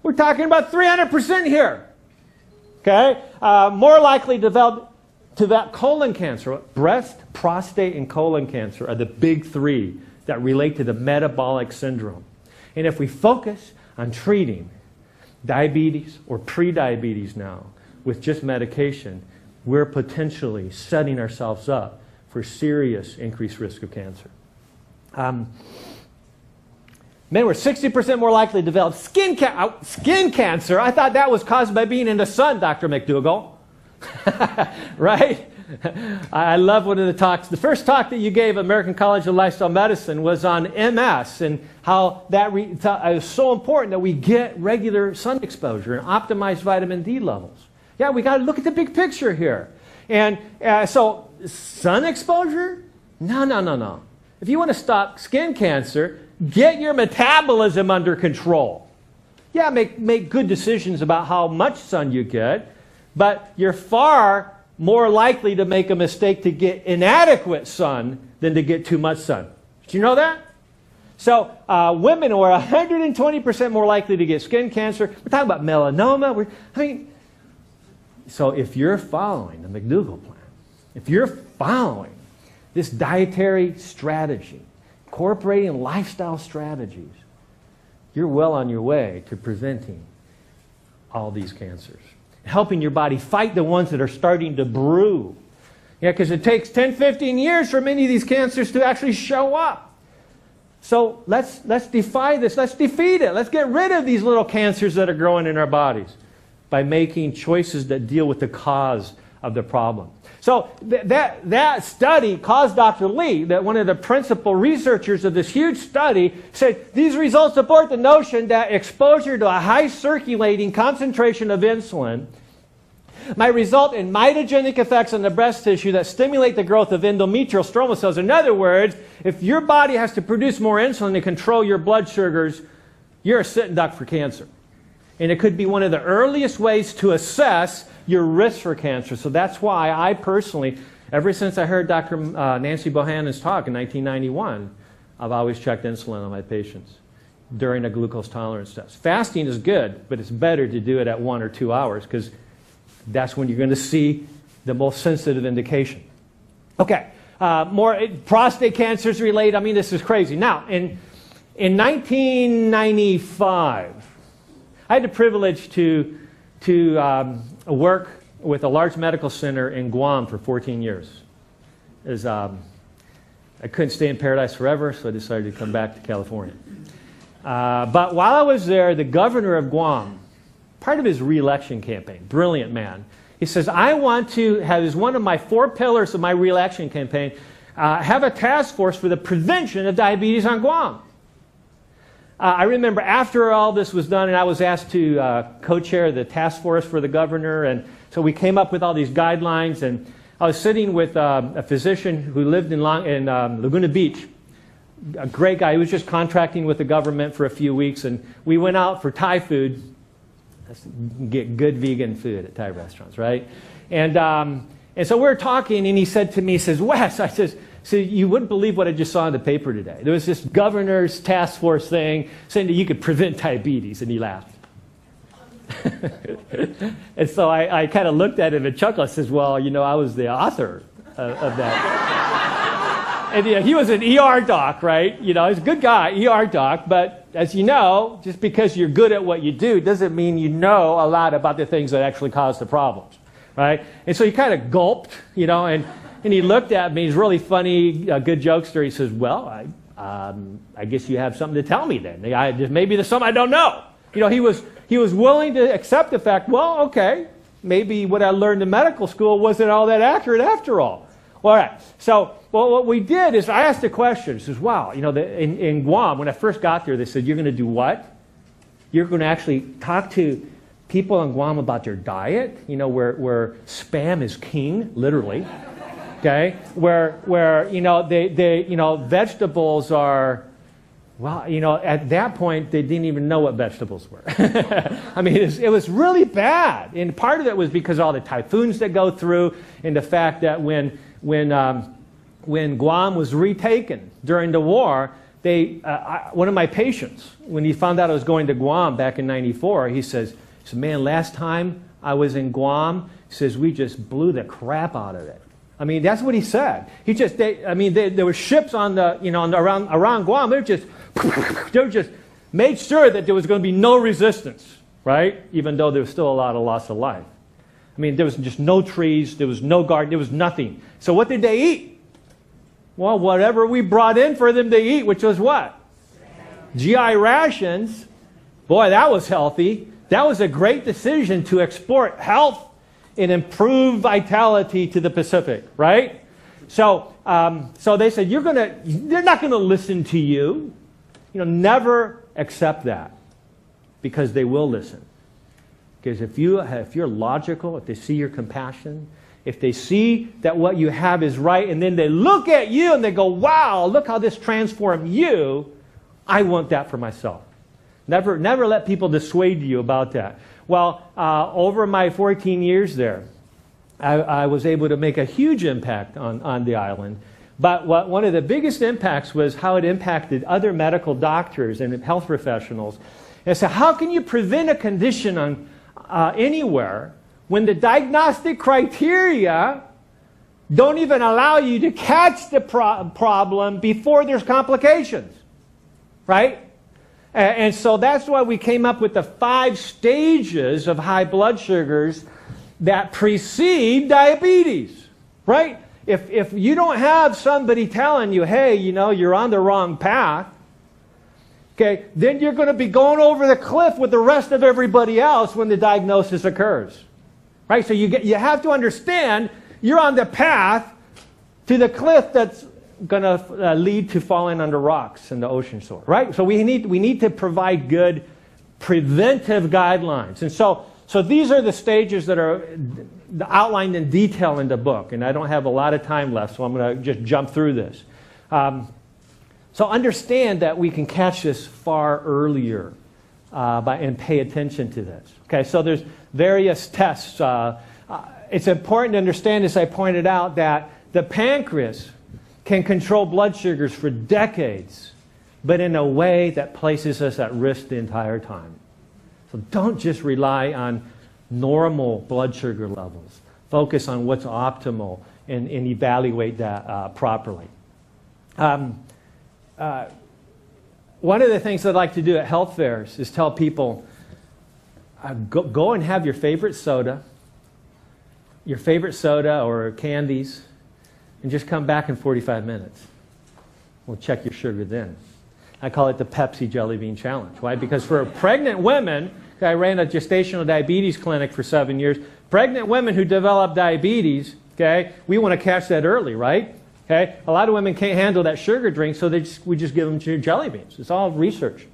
We're talking about 300% here. Okay? More likely to develop colon cancer. Breast, prostate, and colon cancer are the big 3 that relate to the metabolic syndrome. And if we focus on treating diabetes or pre-diabetes now with just medication, we're potentially setting ourselves up for serious increased risk of cancer. Men were 60% more likely to develop skin cancer. I thought that was caused by being in the sun, Dr. McDougall. Right? I love one of the talks. The first talk that you gave at American College of Lifestyle Medicine was on MS and how that is so important that we get regular sun exposure and optimize vitamin D levels. Yeah, we got to look at the big picture here. And so sun exposure? No. If you want to stop skin cancer, get your metabolism under control. Yeah, make good decisions about how much sun you get, but you're far more likely to make a mistake to get inadequate sun than to get too much sun. Did you know that? So women were 120% more likely to get skin cancer. We're talking about melanoma. So if you're following the McDougall plan, if you're following this dietary strategy, incorporating lifestyle strategies, you're well on your way to preventing all these cancers. helping your body fight the ones that are starting to brew. Yeah, because it takes 10, 15 years for many of these cancers to actually show up. So let's defy this. Let's defeat it. Let's get rid of these little cancers that are growing in our bodies by making choices that deal with the cause of the problem. So that study caused Dr. Lee, that one of the principal researchers of this huge study, said these results support the notion that exposure to a high circulating concentration of insulin might result in mitogenic effects on the breast tissue that stimulate the growth of endometrial stromal cells. In other words, if your body has to produce more insulin to control your blood sugars, you're a sitting duck for cancer. And it could be one of the earliest ways to assess your risk for cancer. So that's why I personally, ever since I heard Dr. Nancy Bohannon's talk in 1991, I've always checked insulin on my patients during a glucose tolerance test. Fasting is good, but it's better to do it at 1 or 2 hours because that's when you're going to see the most sensitive indication. Okay, more prostate cancer is related. I mean, this is crazy. Now, in 1995, I had the privilege to work with a large medical center in Guam for 14 years. I couldn't stay in paradise forever, so I decided to come back to California. But while I was there, the governor of Guam, part of his re-election campaign, brilliant man, he says, I want to have, as one of my 4 pillars of my re-election campaign, have a task force for the prevention of diabetes on Guam. I remember after all this was done, and I was asked to co-chair the task force for the governor, and so we came up with all these guidelines, and I was sitting with a physician who lived in Laguna Beach, a great guy. He was just contracting with the government for a few weeks, and we went out for Thai food. Get good vegan food at Thai restaurants, right? And so we were talking, and he said to me, he says, Wes, I says, so you wouldn't believe what I just saw in the paper today. There was this governor's task force thing saying that you could prevent diabetes, and he laughed. And so I kind of looked at him and chuckled. I says, well, you know, I was the author of that. And you know, he was an ER doc, right? You know, he's a good guy, ER doc, but as you know, just because you're good at what you do doesn't mean you know a lot about the things that actually cause the problems, right? And so he kind of gulped, you know, and he looked at me. He's really funny, a good jokester. He says, well, I guess you have something to tell me then. Maybe there's something I don't know. You know, he was willing to accept the fact, well, okay, maybe what I learned in medical school wasn't all that accurate after all. All right, so what we did is I asked a question. He says, wow, you know, in Guam, when I first got there, they said, you're going to do what? You're going to actually talk to people in Guam about their diet, you know, where spam is king, literally. Okay, where you know they you know vegetables are, well, you know, at that point they didn't even know what vegetables were. I mean, it was really bad, and part of it was because of all the typhoons that go through, and the fact that when Guam was retaken during the war, one of my patients, when he found out I was going to Guam back in '94, he said, man, last time I was in Guam, he says, we just blew the crap out of it. I mean, that's what he said. There were ships on the, you know, around Guam. They just made sure that there was going to be no resistance, right? Even though there was still a lot of loss of life. I mean, there was just no trees, there was no garden, there was nothing. So what did they eat? Well, whatever we brought in for them to eat, which was what? GI rations. Boy, that was healthy. That was a great decision to export health and improve vitality to the Pacific, right? So they said, they're not going to listen to you. You know, never accept that, because they will listen. Because if you're logical, if they see your compassion, if they see that what you have is right, and then they look at you and they go, wow, look how this transformed you, I want that for myself. Never let people dissuade you about that. Well, over my 14 years there, I was able to make a huge impact on the island. But one of the biggest impacts was how it impacted other medical doctors and health professionals. And so how can you prevent a condition anywhere when the diagnostic criteria don't even allow you to catch the problem before there's complications, right? And so that's why we came up with the 5 stages of high blood sugars that precede diabetes, right? If you don't have somebody telling you, hey, you know, you're on the wrong path, okay, then you're going to be going over the cliff with the rest of everybody else when the diagnosis occurs, right? So you have to understand you're on the path to the cliff that's going to lead to falling under rocks in the ocean floor, right? So we need to provide good preventive guidelines. And so these are the stages that are outlined in detail in the book. And I don't have a lot of time left, so I'm going to just jump through this. So understand that we can catch this far earlier and pay attention to this. Okay, so there's various tests. It's important to understand, as I pointed out, that the pancreas can control blood sugars for decades, but in a way that places us at risk the entire time. So don't just rely on normal blood sugar levels. Focus on what's optimal and evaluate that properly. One of the things I'd like to do at health fairs is tell people, go and have your favorite soda or candies, and just come back in 45 minutes. We'll check your sugar then. I call it the Pepsi Jelly Bean Challenge. Why? Because for pregnant women, I ran a gestational diabetes clinic for 7 years. Pregnant women who develop diabetes, okay, we want to catch that early, right? Okay, a lot of women can't handle that sugar drink, so we just give them jelly beans. It's all research.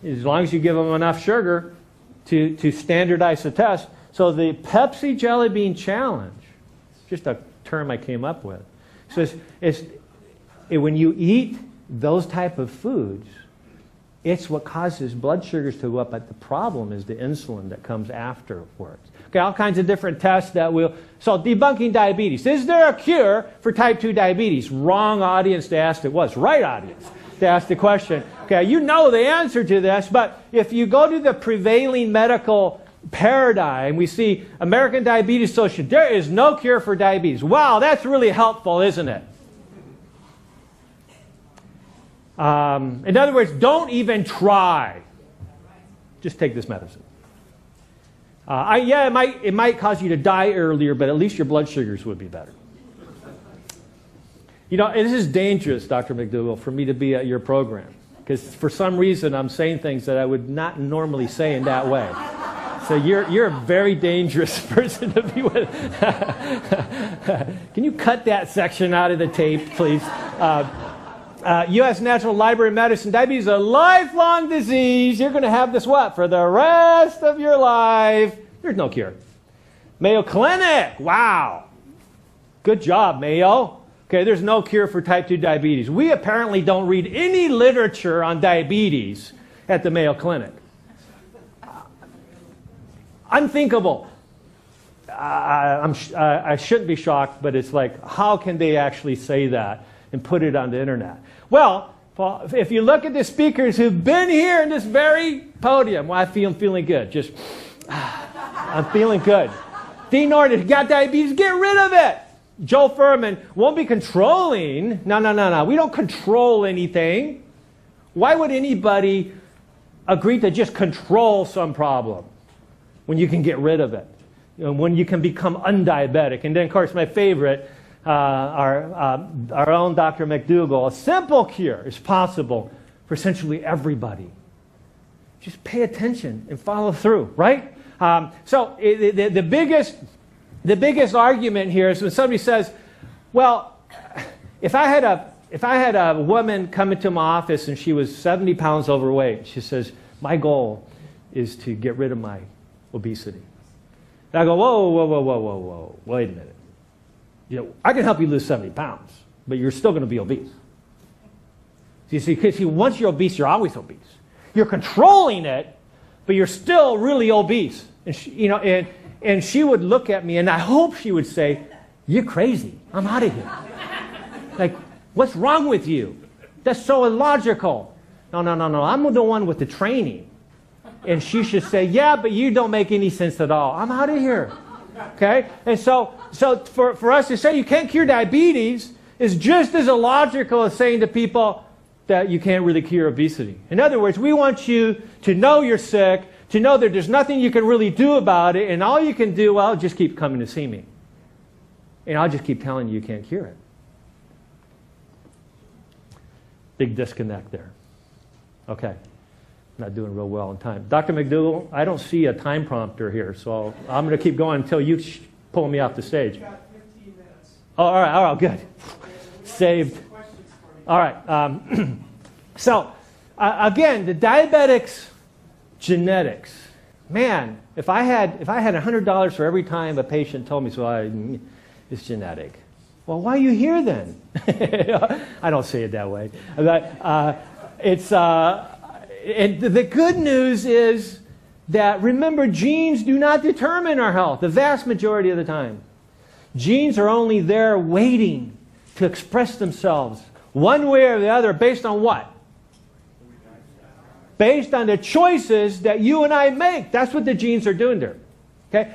As long as you give them enough sugar to standardize the test. So the Pepsi Jelly Bean Challenge, just a term I came up with. So when you eat those type of foods, it's what causes blood sugars to go up, but the problem is the insulin that comes afterwards. Okay, all kinds of different tests that will... So debunking diabetes. Is there a cure for type 2 diabetes? Wrong audience to ask it was. Right audience to ask the question. Okay, you know the answer to this, but if you go to the prevailing medical paradigm, we see American Diabetes Association, there is no cure for diabetes. Wow, that's really helpful, isn't it? In other words, don't even try. Just take this medicine. It might cause you to die earlier, but at least your blood sugars would be better. You know, this is dangerous, Dr. McDougall, for me to be at your program, because for some reason I'm saying things that I would not normally say in that way. So you're a very dangerous person to be with. Can you cut that section out of the tape, please? U.S. National Library of Medicine, diabetes is a lifelong disease. You're going to have this what? For the rest of your life. There's no cure. Mayo Clinic, wow. Good job, Mayo. Okay, there's no cure for type 2 diabetes. We apparently don't read any literature on diabetes at the Mayo Clinic. Unthinkable. I shouldn't be shocked, but it's like, how can they actually say that and put it on the internet? Well, if you look at the speakers who've been here in this very podium, well, I'm feeling good. I'm feeling good. Dean Norton, if you got diabetes, get rid of it. Joe Furman won't be controlling. No. We don't control anything. Why would anybody agree to just control some problem when you can get rid of it? You know, when you can become undiabetic. And then, of course, my favorite, our own Dr. McDougall, a simple cure is possible for essentially everybody. Just pay attention and follow through, right? So the biggest argument here is when somebody says, well, if I had a woman come into my office and she was 70 pounds overweight, she says, my goal is to get rid of my obesity. And I go, whoa, wait a minute. You know, I can help you lose 70 pounds, but you're still going to be obese. You see, because once you're obese, you're always obese. You're controlling it, but you're still really obese. And she would look at me, and I hope she would say, you're crazy. I'm out of here. Like, what's wrong with you? That's so illogical. No. I'm the one with the training. And she should say, yeah, but you don't make any sense at all. I'm out of here. Okay? And so for us to say you can't cure diabetes is just as illogical as saying to people, that you can't really cure obesity. In other words, we want you to know you're sick, to know that there's nothing you can really do about it, and all you can do, well, just keep coming to see me. And I'll just keep telling you you can't cure it. Big disconnect there. Okay. Not doing real well on time. Dr. McDougall, I don't see a time prompter here, so I'm going to keep going until you pull me off the stage. You've got 15 minutes. Oh, all right, good. Saved. All right. So, again, the diabetics' genetics. Man, if I had $100 for every time a patient told me, it's genetic. Well, why are you here then? I don't say it that way. But, and the good news is that, remember, genes do not determine our health the vast majority of the time. Genes are only there waiting to express themselves one way or the other based on what? Based on the choices that you and I make. That's what the genes are doing there. Okay?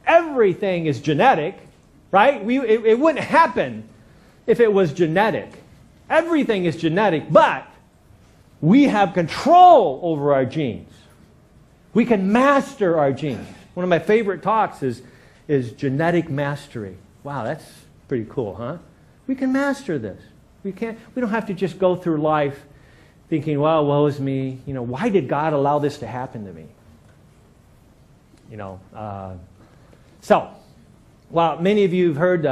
Everything is genetic, right? It wouldn't happen if it was genetic. Everything is genetic, but we have control over our genes. We can master our genes. One of my favorite talks is genetic mastery. Wow, that's pretty cool, huh? We can master this. We don't have to just go through life thinking, well, woe is me. You know, why did God allow this to happen to me? You know, well, many of you have heard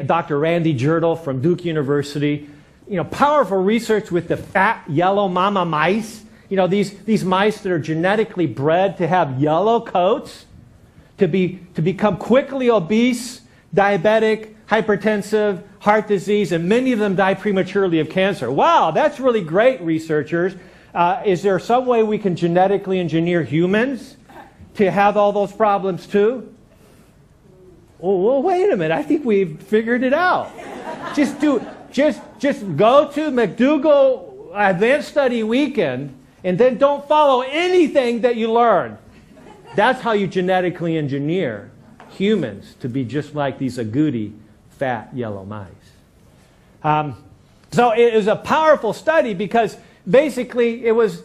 Dr. Randy Jirtle from Duke University. You know, powerful research with the fat yellow mama mice. You know, these mice that are genetically bred to have yellow coats, to become quickly obese, diabetic, hypertensive, heart disease, and many of them die prematurely of cancer. Wow, that's really great, researchers. Is there some way we can genetically engineer humans to have all those problems too? Well, wait a minute. I think we've figured it out. Just go to McDougall Advanced Study Weekend and then don't follow anything that you learn. That's how you genetically engineer humans to be just like these agouti, fat, yellow mice. So it was a powerful study because basically it was,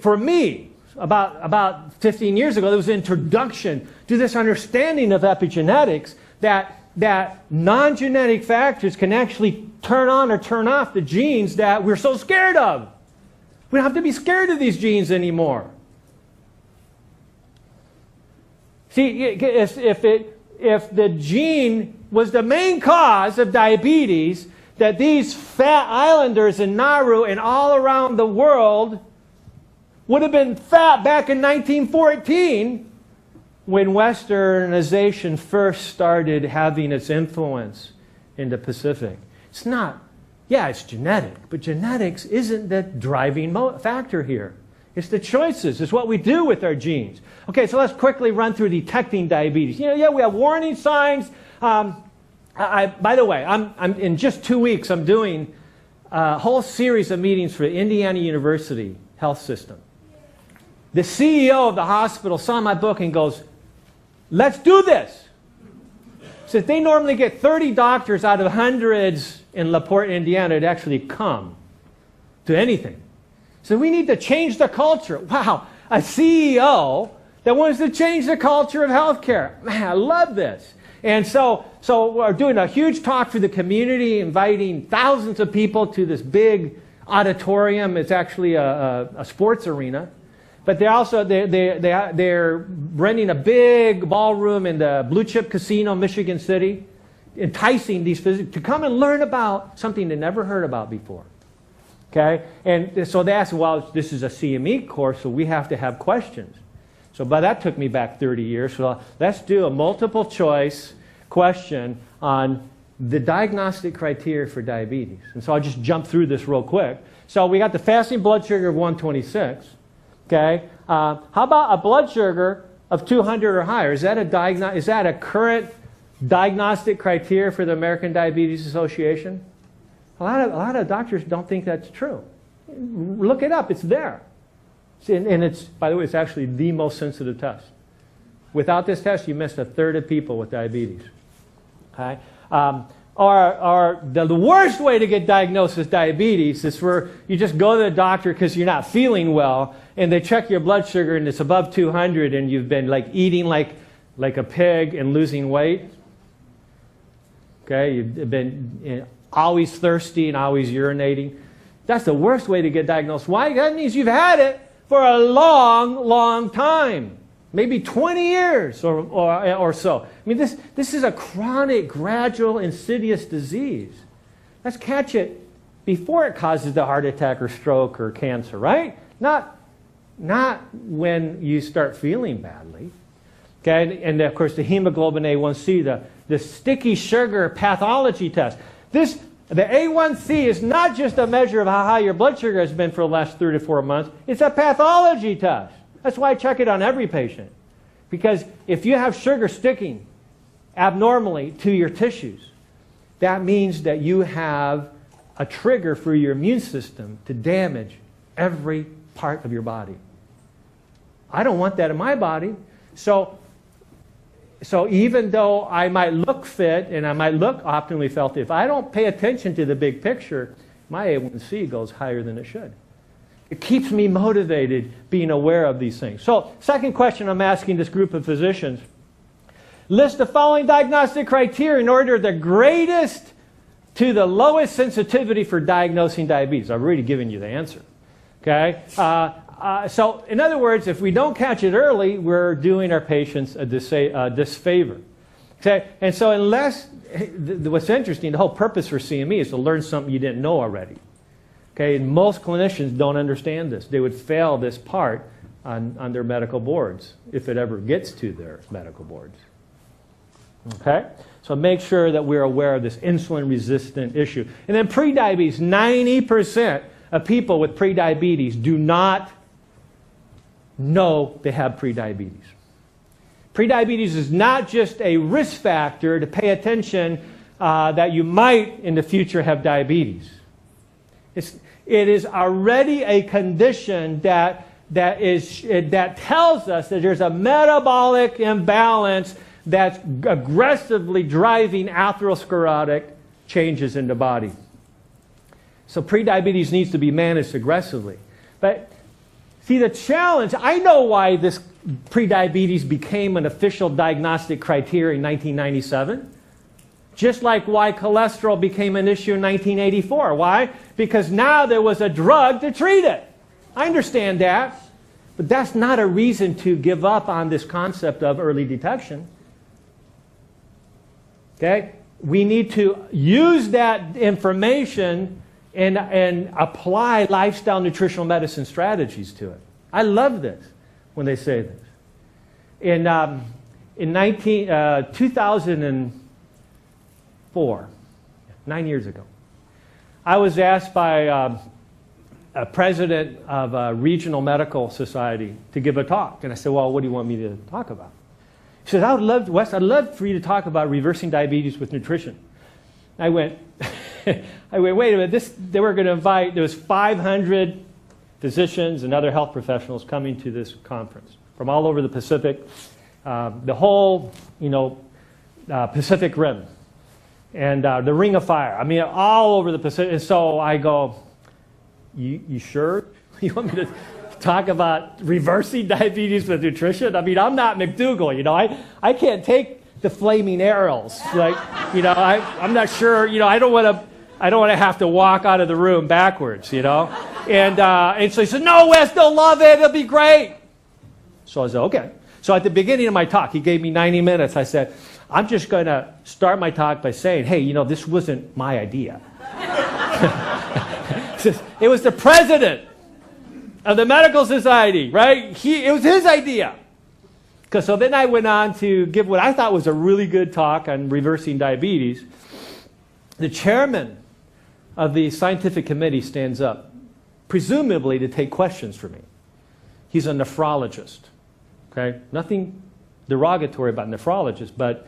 for me, about 15 years ago, there was an introduction to this understanding of epigenetics that non-genetic factors can actually turn on or turn off the genes that we're so scared of. We don't have to be scared of these genes anymore. See, if the gene was the main cause of diabetes, that these fat islanders in Nauru and all around the world would have been fat back in 1914 when Westernization first started having its influence in the Pacific. It's not, it's genetic, but genetics isn't the driving factor here. It's the choices. It's what we do with our genes. Okay, so let's quickly run through detecting diabetes. We have warning signs. By the way, I'm in just 2 weeks, I'm doing a whole series of meetings for the Indiana University Health System. The CEO of the hospital saw my book and goes, let's do this. Since they normally get 30 doctors out of hundreds in LaPorte, Indiana to actually come to anything. So we need to change the culture. Wow, a CEO that wants to change the culture of healthcare. Man, I love this. And so we're doing a huge talk for the community, inviting thousands of people to this big auditorium. It's actually a sports arena. But they're renting a big ballroom in the Blue Chip Casino, Michigan City, enticing these physicians to come and learn about something they never heard about before. Okay? And so they asked, well, this is a CME course, so we have to have questions. So that took me back 30 years. So let's do a multiple choice question on the diagnostic criteria for diabetes. And so I'll just jump through this real quick. So we got the fasting blood sugar of 126. Okay. How about a blood sugar of 200 or higher? Is that a current diagnostic criteria for the American Diabetes Association? A lot of doctors don't think that's true. Look it up. It's there. And it's, by the way, it's actually the most sensitive test. Without this test, you missed a third of people with diabetes. Okay. Or the worst way to get diagnosed with diabetes is where you just go to the doctor because you're not feeling well, and they check your blood sugar and it's above 200, and you've been like eating like a pig and losing weight. Okay, you've been always thirsty and always urinating. That's the worst way to get diagnosed. Why? That means you've had it for a long, long time. Maybe 20 years or so. I mean, this is a chronic, gradual, insidious disease. Let's catch it before it causes the heart attack or stroke or cancer, right? Not when you start feeling badly. Okay, and of course the hemoglobin A1C, the sticky sugar pathology test. The A1C is not just a measure of how high your blood sugar has been for the last 3 to 4 months. It's a pathology test. That's why I check it on every patient. Because if you have sugar sticking abnormally to your tissues, that means that you have a trigger for your immune system to damage every part of your body. I don't want that in my body. So even though I might look fit and I might look optimally healthy, if I don't pay attention to the big picture, my A1C goes higher than it should. It keeps me motivated being aware of these things. So, second question I'm asking this group of physicians. List the following diagnostic criteria in order the greatest to the lowest sensitivity for diagnosing diabetes. I've already given you the answer. Okay? So, in other words, if we don't catch it early, we're doing our patients a disfavor. Okay? And so what's interesting, the whole purpose for CME is to learn something you didn't know already. Okay, and most clinicians don't understand this. They would fail this part on their medical boards, if it ever gets to their medical boards. Okay? So make sure that we're aware of this insulin-resistant issue. And then prediabetes, 90% of people with prediabetes do not know they have prediabetes. Prediabetes is not just a risk factor to pay attention that you might in the future have diabetes. It is already a condition that tells us that there's a metabolic imbalance that's aggressively driving atherosclerotic changes in the body. So prediabetes needs to be managed aggressively. But see, the challenge, I know why this prediabetes became an official diagnostic criteria in 1997. Just like why cholesterol became an issue in 1984. Why? Because now there was a drug to treat it. I understand that. But that's not a reason to give up on this concept of early detection. Okay? We need to use that information and apply lifestyle nutritional medicine strategies to it. I love this when they say this. In 2004, 9 years ago, I was asked by a president of a regional medical society to give a talk. And I said, well, what do you want me to talk about? He said, Wes, I'd love for you to talk about reversing diabetes with nutrition. I went, wait a minute, they were going to invite, there was 500 physicians and other health professionals coming to this conference from all over the Pacific, the whole, Pacific Rim. And the Ring of Fire. I mean, all over the Pacific. And so I go, you sure? You want me to talk about reversing diabetes with nutrition? I mean, I'm not McDougall, I can't take the flaming arrows. Like, I'm not sure, I don't want to have to walk out of the room backwards, And so he said, no, Wes, they'll love it. It'll be great. So I said, okay. So at the beginning of my talk, he gave me 90 minutes. I said, I'm just going to start my talk by saying, hey, this wasn't my idea. It was the president of the medical society, right? It was his idea. So then I went on to give what I thought was a really good talk on reversing diabetes. The chairman of the scientific committee stands up, presumably to take questions from me. He's a nephrologist. Okay? Nothing derogatory about nephrologists, but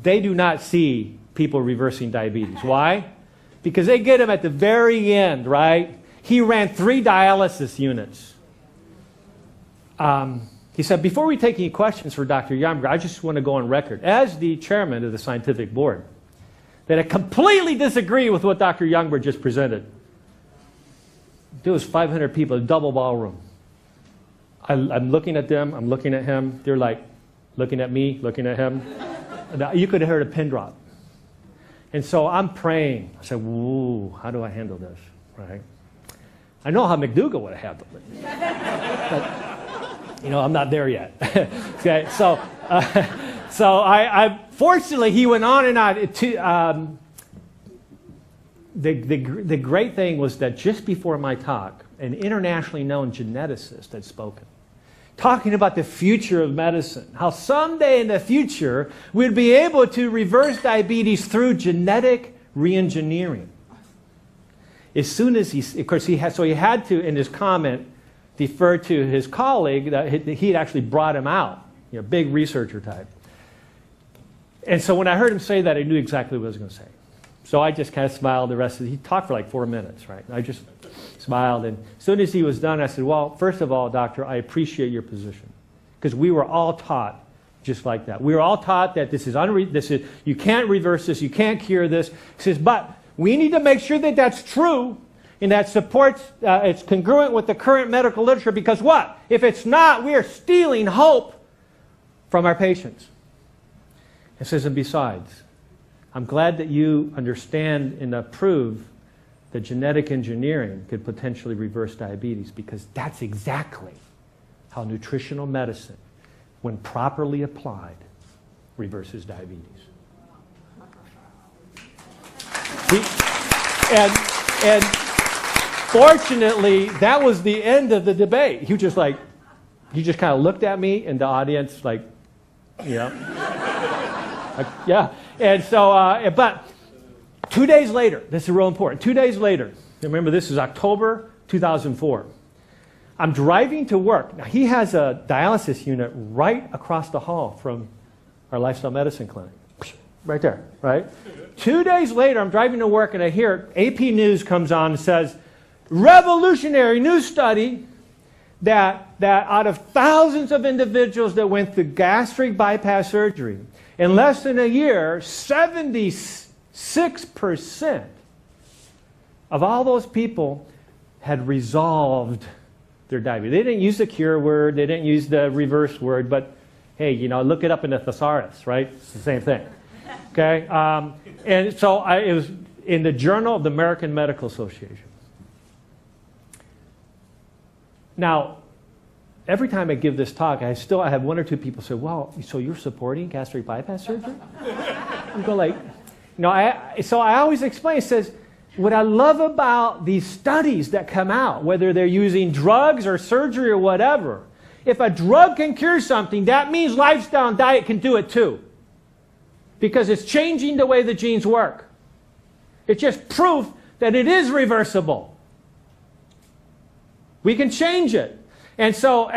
they do not see people reversing diabetes. Why? Because they get them at the very end, right? He ran 3 dialysis units. He said, before we take any questions for Dr. Yarmger, I just want to go on record as the chairman of the scientific board that I completely disagree with what Dr. Youngberg just presented. There was 500 people, a double ballroom. I'm looking at them, I'm looking at him. They're like looking at me, looking at him. You could have heard a pin drop. And so I'm praying. I said, "Whoa, how do I handle this?" Right? I know how McDougall would have handled it. But, I'm not there yet. Okay, so I fortunately, he went on and on. The great thing was that just before my talk, an internationally known geneticist had spoken, talking about the future of medicine, how someday in the future we'd be able to reverse diabetes through genetic reengineering. As soon as he had to, in his comment, defer to his colleague that he had actually brought him out, big researcher type. And so when I heard him say that, I knew exactly what I was going to say. So I just kind of smiled the rest of he talked for like 4 minutes, right? I just smiled, and as soon as he was done, I said, "Well, first of all, doctor, I appreciate your position." Because we were all taught just like that. We were all taught that this is you can't reverse this, you can't cure this. He says, "But we need to make sure that that's true and that supports, it's congruent with the current medical literature, because what? If it's not, we are stealing hope from our patients." He says, "And besides, I'm glad that you understand and approve that genetic engineering could potentially reverse diabetes, because that's exactly how nutritional medicine, when properly applied, reverses diabetes." And fortunately, that was the end of the debate. He just kind of looked at me in the audience like, yeah. And so, but 2 days later, this is real important. 2 days later, remember this is October 2004. I'm driving to work. Now, he has a dialysis unit right across the hall from our lifestyle medicine clinic. Right there, right? 2 days later, I'm driving to work and I hear AP News comes on and says, revolutionary new study that out of thousands of individuals that went through gastric bypass surgery, in less than a year, 76% of all those people had resolved their diabetes. They didn't use the cure word, they didn't use the reverse word, but hey, look it up in the thesaurus, right? It's the same thing. Okay? And so it was in the Journal of the American Medical Association. Now, every time I give this talk, I have one or two people say, "Well, so you're supporting gastric bypass surgery?" I go like, so I always explain, it says, what I love about these studies that come out, whether they're using drugs or surgery or whatever, if a drug can cure something, that means lifestyle and diet can do it too. Because it's changing the way the genes work. It's just proof that it is reversible. We can change it. And so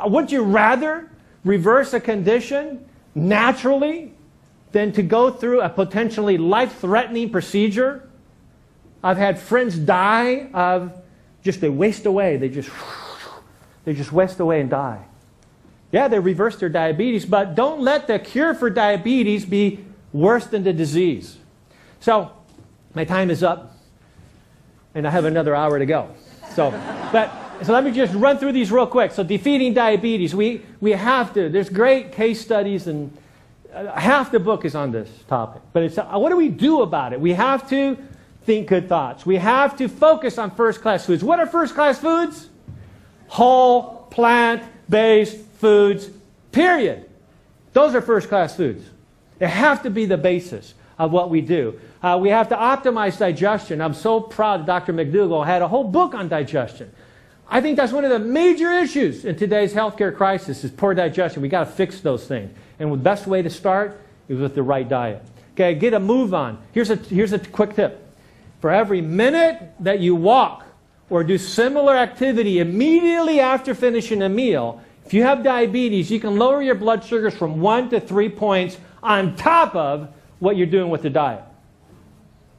would you rather reverse a condition naturally than to go through a potentially life-threatening procedure? I've had friends die of they waste away. They just waste away and die. Yeah, they reverse their diabetes, but don't let the cure for diabetes be worse than the disease. So my time is up, and I have another hour to go. So let me just run through these real quick. So defeating diabetes, we have to. There's great case studies, and half the book is on this topic. But it's what do we do about it? We have to think good thoughts. We have to focus on first-class foods. What are first-class foods? Whole, plant-based foods, period. Those are first-class foods. They have to be the basis of what we do. We have to optimize digestion. I'm so proud that Dr. McDougall had a whole book on digestion. I think that's one of the major issues in today's healthcare crisis is poor digestion. We've got to fix those things. And the best way to start is with the right diet. Okay, get a move on. Here's a quick tip. For every minute that you walk or do similar activity immediately after finishing a meal, if you have diabetes, you can lower your blood sugars from 1 to 3 points on top of what you're doing with the diet.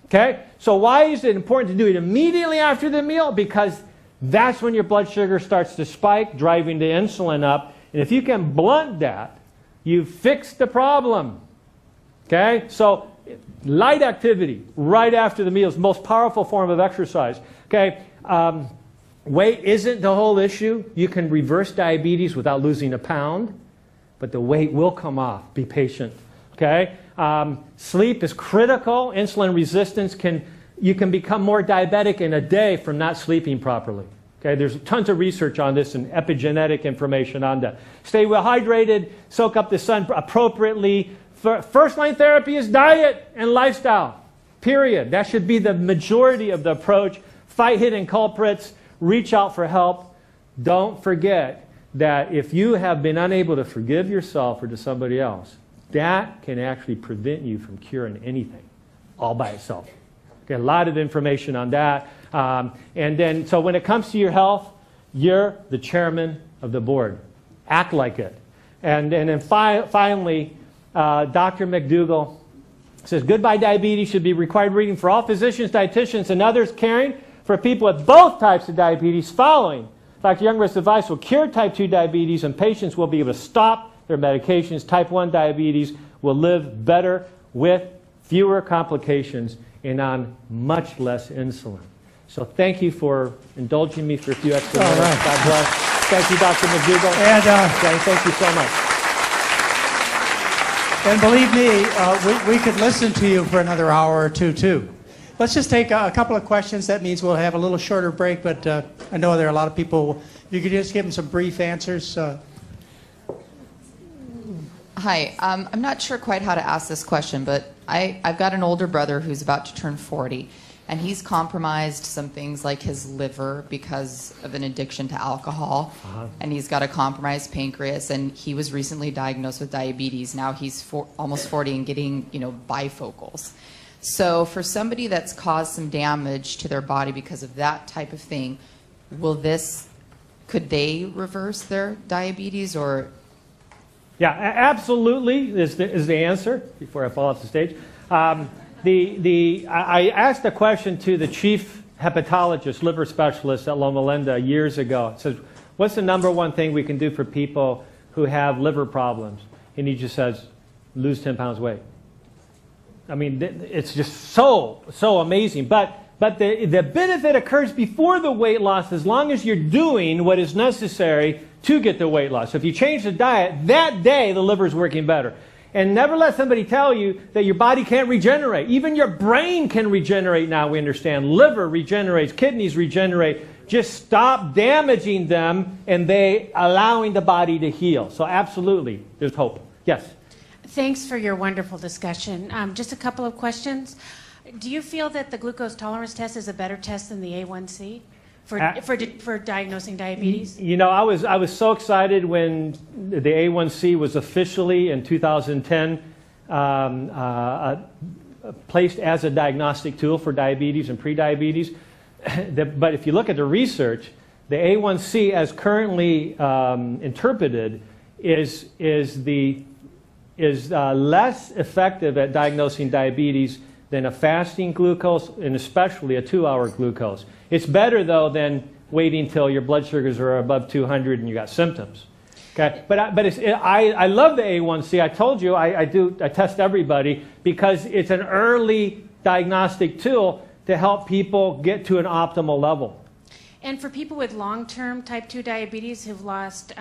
Okay? So why is it important to do it immediately after the meal? Because that's when your blood sugar starts to spike, driving the insulin up. And if you can blunt that, you've fixed the problem. Okay? So light activity right after the meal is the most powerful form of exercise. Okay, weight isn't the whole issue. You can reverse diabetes without losing a pound, but the weight will come off. Be patient. Okay, sleep is critical. Insulin resistance you can become more diabetic in a day from not sleeping properly. Okay, there's tons of research on this and epigenetic information on that. Stay well hydrated, soak up the sun appropriately. First-line therapy is diet and lifestyle, period. That should be the majority of the approach. Fight hidden culprits, reach out for help. Don't forget that if you have been unable to forgive yourself or to somebody else, that can actually prevent you from curing anything all by itself. Okay, a lot of information on that. And then, so when it comes to your health, you're the chairman of the board. Act like it. And then finally, Dr. McDougall says, goodbye diabetes should be required reading for all physicians, dietitians, and others caring for people with both types of diabetes. Following Dr. Youngworth's advice will cure type 2 diabetes, and patients will be able to stop their medications. Type 1 diabetes will live better with fewer complications and on much less insulin. So thank you for indulging me for a few extra minutes. Right. God bless. Thank you, Dr. McDougall. And, thank you so much. And believe me, we could listen to you for another hour or two, too. Let's just take a couple of questions. That means we'll have a little shorter break, but I know there are a lot of people. You could just give them some brief answers. Hi, I'm not sure quite how to ask this question, but I've got an older brother who's about to turn 40, and he's compromised some things like his liver because of an addiction to alcohol, and he's got a compromised pancreas, and he was recently diagnosed with diabetes. Now he's almost 40 and getting, bifocals. So for somebody that's caused some damage to their body because of that type of thing, could they reverse their diabetes or? Yeah, absolutely is the answer, before I fall off the stage. I asked a question to the chief hepatologist, liver specialist at Loma Linda years ago. It says, what's the number one thing we can do for people who have liver problems? And he just says, lose 10 pounds weight. I mean, it's just so amazing. But the benefit occurs before the weight loss as long as you're doing what is necessary to get the weight loss. So if you change the diet, that day the liver is working better. And never let somebody tell you that your body can't regenerate. Even your brain can regenerate now, we understand. Liver regenerates, kidneys regenerate. Just stop damaging them and allowing the body to heal. So absolutely, there's hope. Yes? Thanks for your wonderful discussion. Just a couple of questions. Do you feel that the glucose tolerance test is a better test than the A1C for diagnosing diabetes? I was so excited when the A1C was officially in 2010 placed as a diagnostic tool for diabetes and prediabetes. But if you look at the research, the A1C as currently interpreted is less effective at diagnosing diabetes than a fasting glucose and especially a 2-hour glucose. It's better, though, than waiting till your blood sugars are above 200 and you got symptoms. Okay, but I love the A1C. I told you I test everybody because it's an early diagnostic tool to help people get to an optimal level. And for people with long-term type 2 diabetes who've lost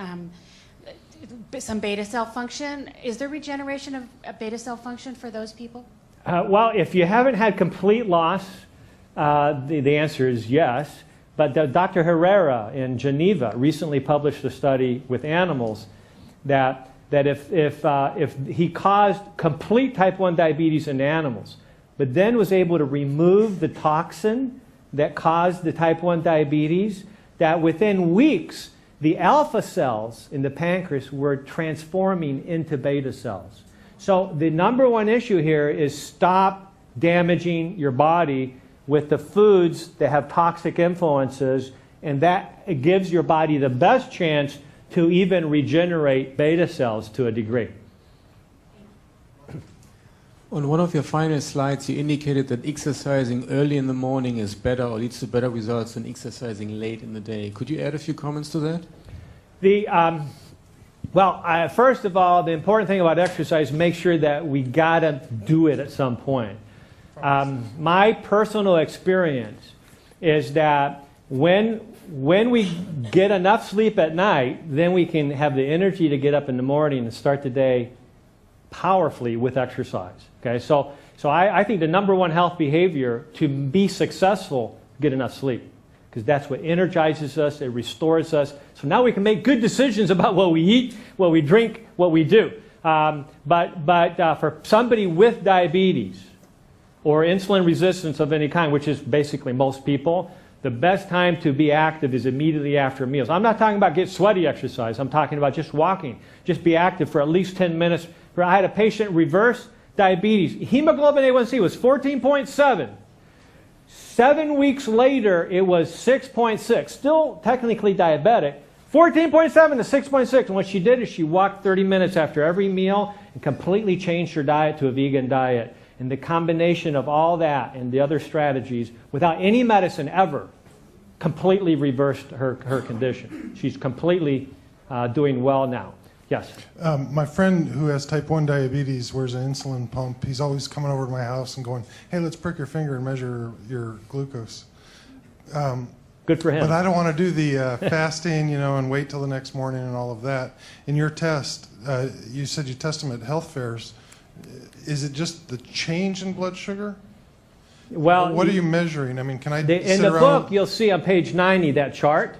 some beta cell function, is there regeneration of beta cell function for those people? Well, if you haven't had complete loss, the answer is yes. But Dr. Herrera in Geneva recently published a study with animals that if he caused complete type 1 diabetes in animals, but then was able to remove the toxin that caused the type 1 diabetes, that within weeks, the alpha cells in the pancreas were transforming into beta cells. So the number one issue here is stop damaging your body with the foods that have toxic influences, and that gives your body the best chance to even regenerate beta cells to a degree. On one of your final slides, you indicated that exercising early in the morning is better or leads to better results than exercising late in the day. Could you add a few comments to that? Well, first of all, the important thing about exercise, make sure that we gotta do it at some point. My personal experience is that when we get enough sleep at night, then we can have the energy to get up in the morning and start the day powerfully with exercise. Okay, so I think the number one health behavior to be successful, get enough sleep, because that's what energizes us, it restores us. So now we can make good decisions about what we eat, what we drink, what we do. But for somebody with diabetes or insulin resistance of any kind, which is basically most people, the best time to be active is immediately after meals. I'm not talking about get sweaty exercise. I'm talking about just walking. Just be active for at least 10 minutes. I had a patient reverse diabetes. Hemoglobin A1C was 14.7. 7 weeks later, it was 6.6. Still technically diabetic. 14.7 to 6.6. And what she did is she walked 30 minutes after every meal and completely changed her diet to a vegan diet. And the combination of all that and the other strategies, without any medicine ever, completely reversed her condition. She's completely doing well now. Yes? My friend who has type 1 diabetes wears an insulin pump. He's always coming over to my house and going, hey, let's prick your finger and measure your glucose. Good for him. But I don't want to do the fasting, and wait till the next morning and all of that. In your test, you said you test them at health fairs. Is it just the change in blood sugar? Well, what are you measuring? I mean, can I in the book, you'll see on page 90 that chart.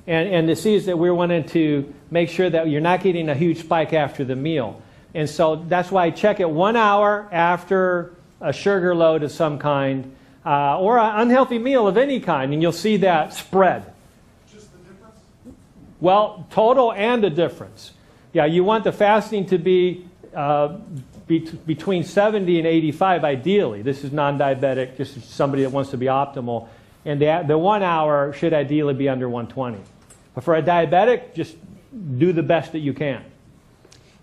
And to see is that we're wanting to make sure that you're not getting a huge spike after the meal. And so that's why I check it 1 hour after a sugar load of some kind or an unhealthy meal of any kind, and you'll see that spread. Just the difference? Well, total and the difference. Yeah, you want the fasting to be between 70 and 85 ideally. This is non-diabetic, just somebody that wants to be optimal. And the 1 hour should ideally be under 120. But for a diabetic, just do the best that you can.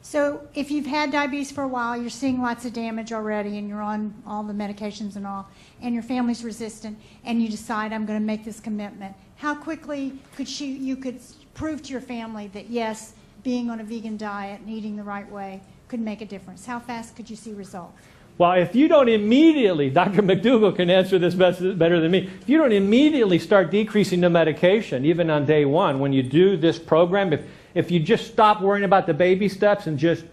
So if you've had diabetes for a while, you're seeing lots of damage already, and you're on all the medications and all, and your family's resistant, and you decide, I'm going to make this commitment, how quickly you could prove to your family that, yes, being on a vegan diet and eating the right way could make a difference? How fast could you see results? Well, if you don't immediately, Dr. McDougall can answer this better than me, if you don't immediately start decreasing the medication, even on day one, when you do this program, if you just stop worrying about the baby steps and just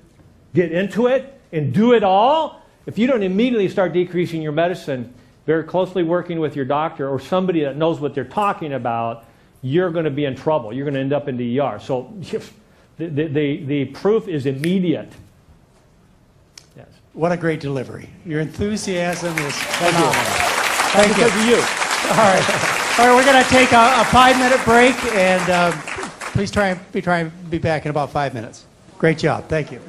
get into it and do it all, if you don't immediately start decreasing your medicine, very closely working with your doctor or somebody that knows what they're talking about, you're going to be in trouble. You're going to end up in the ER. So the proof is immediate. Yes. What a great delivery. Your enthusiasm is phenomenal. Thank you. Because of you. All right. All right, we're going to take a 5-minute break, and please try and be back in about 5 minutes. Great job. Thank you.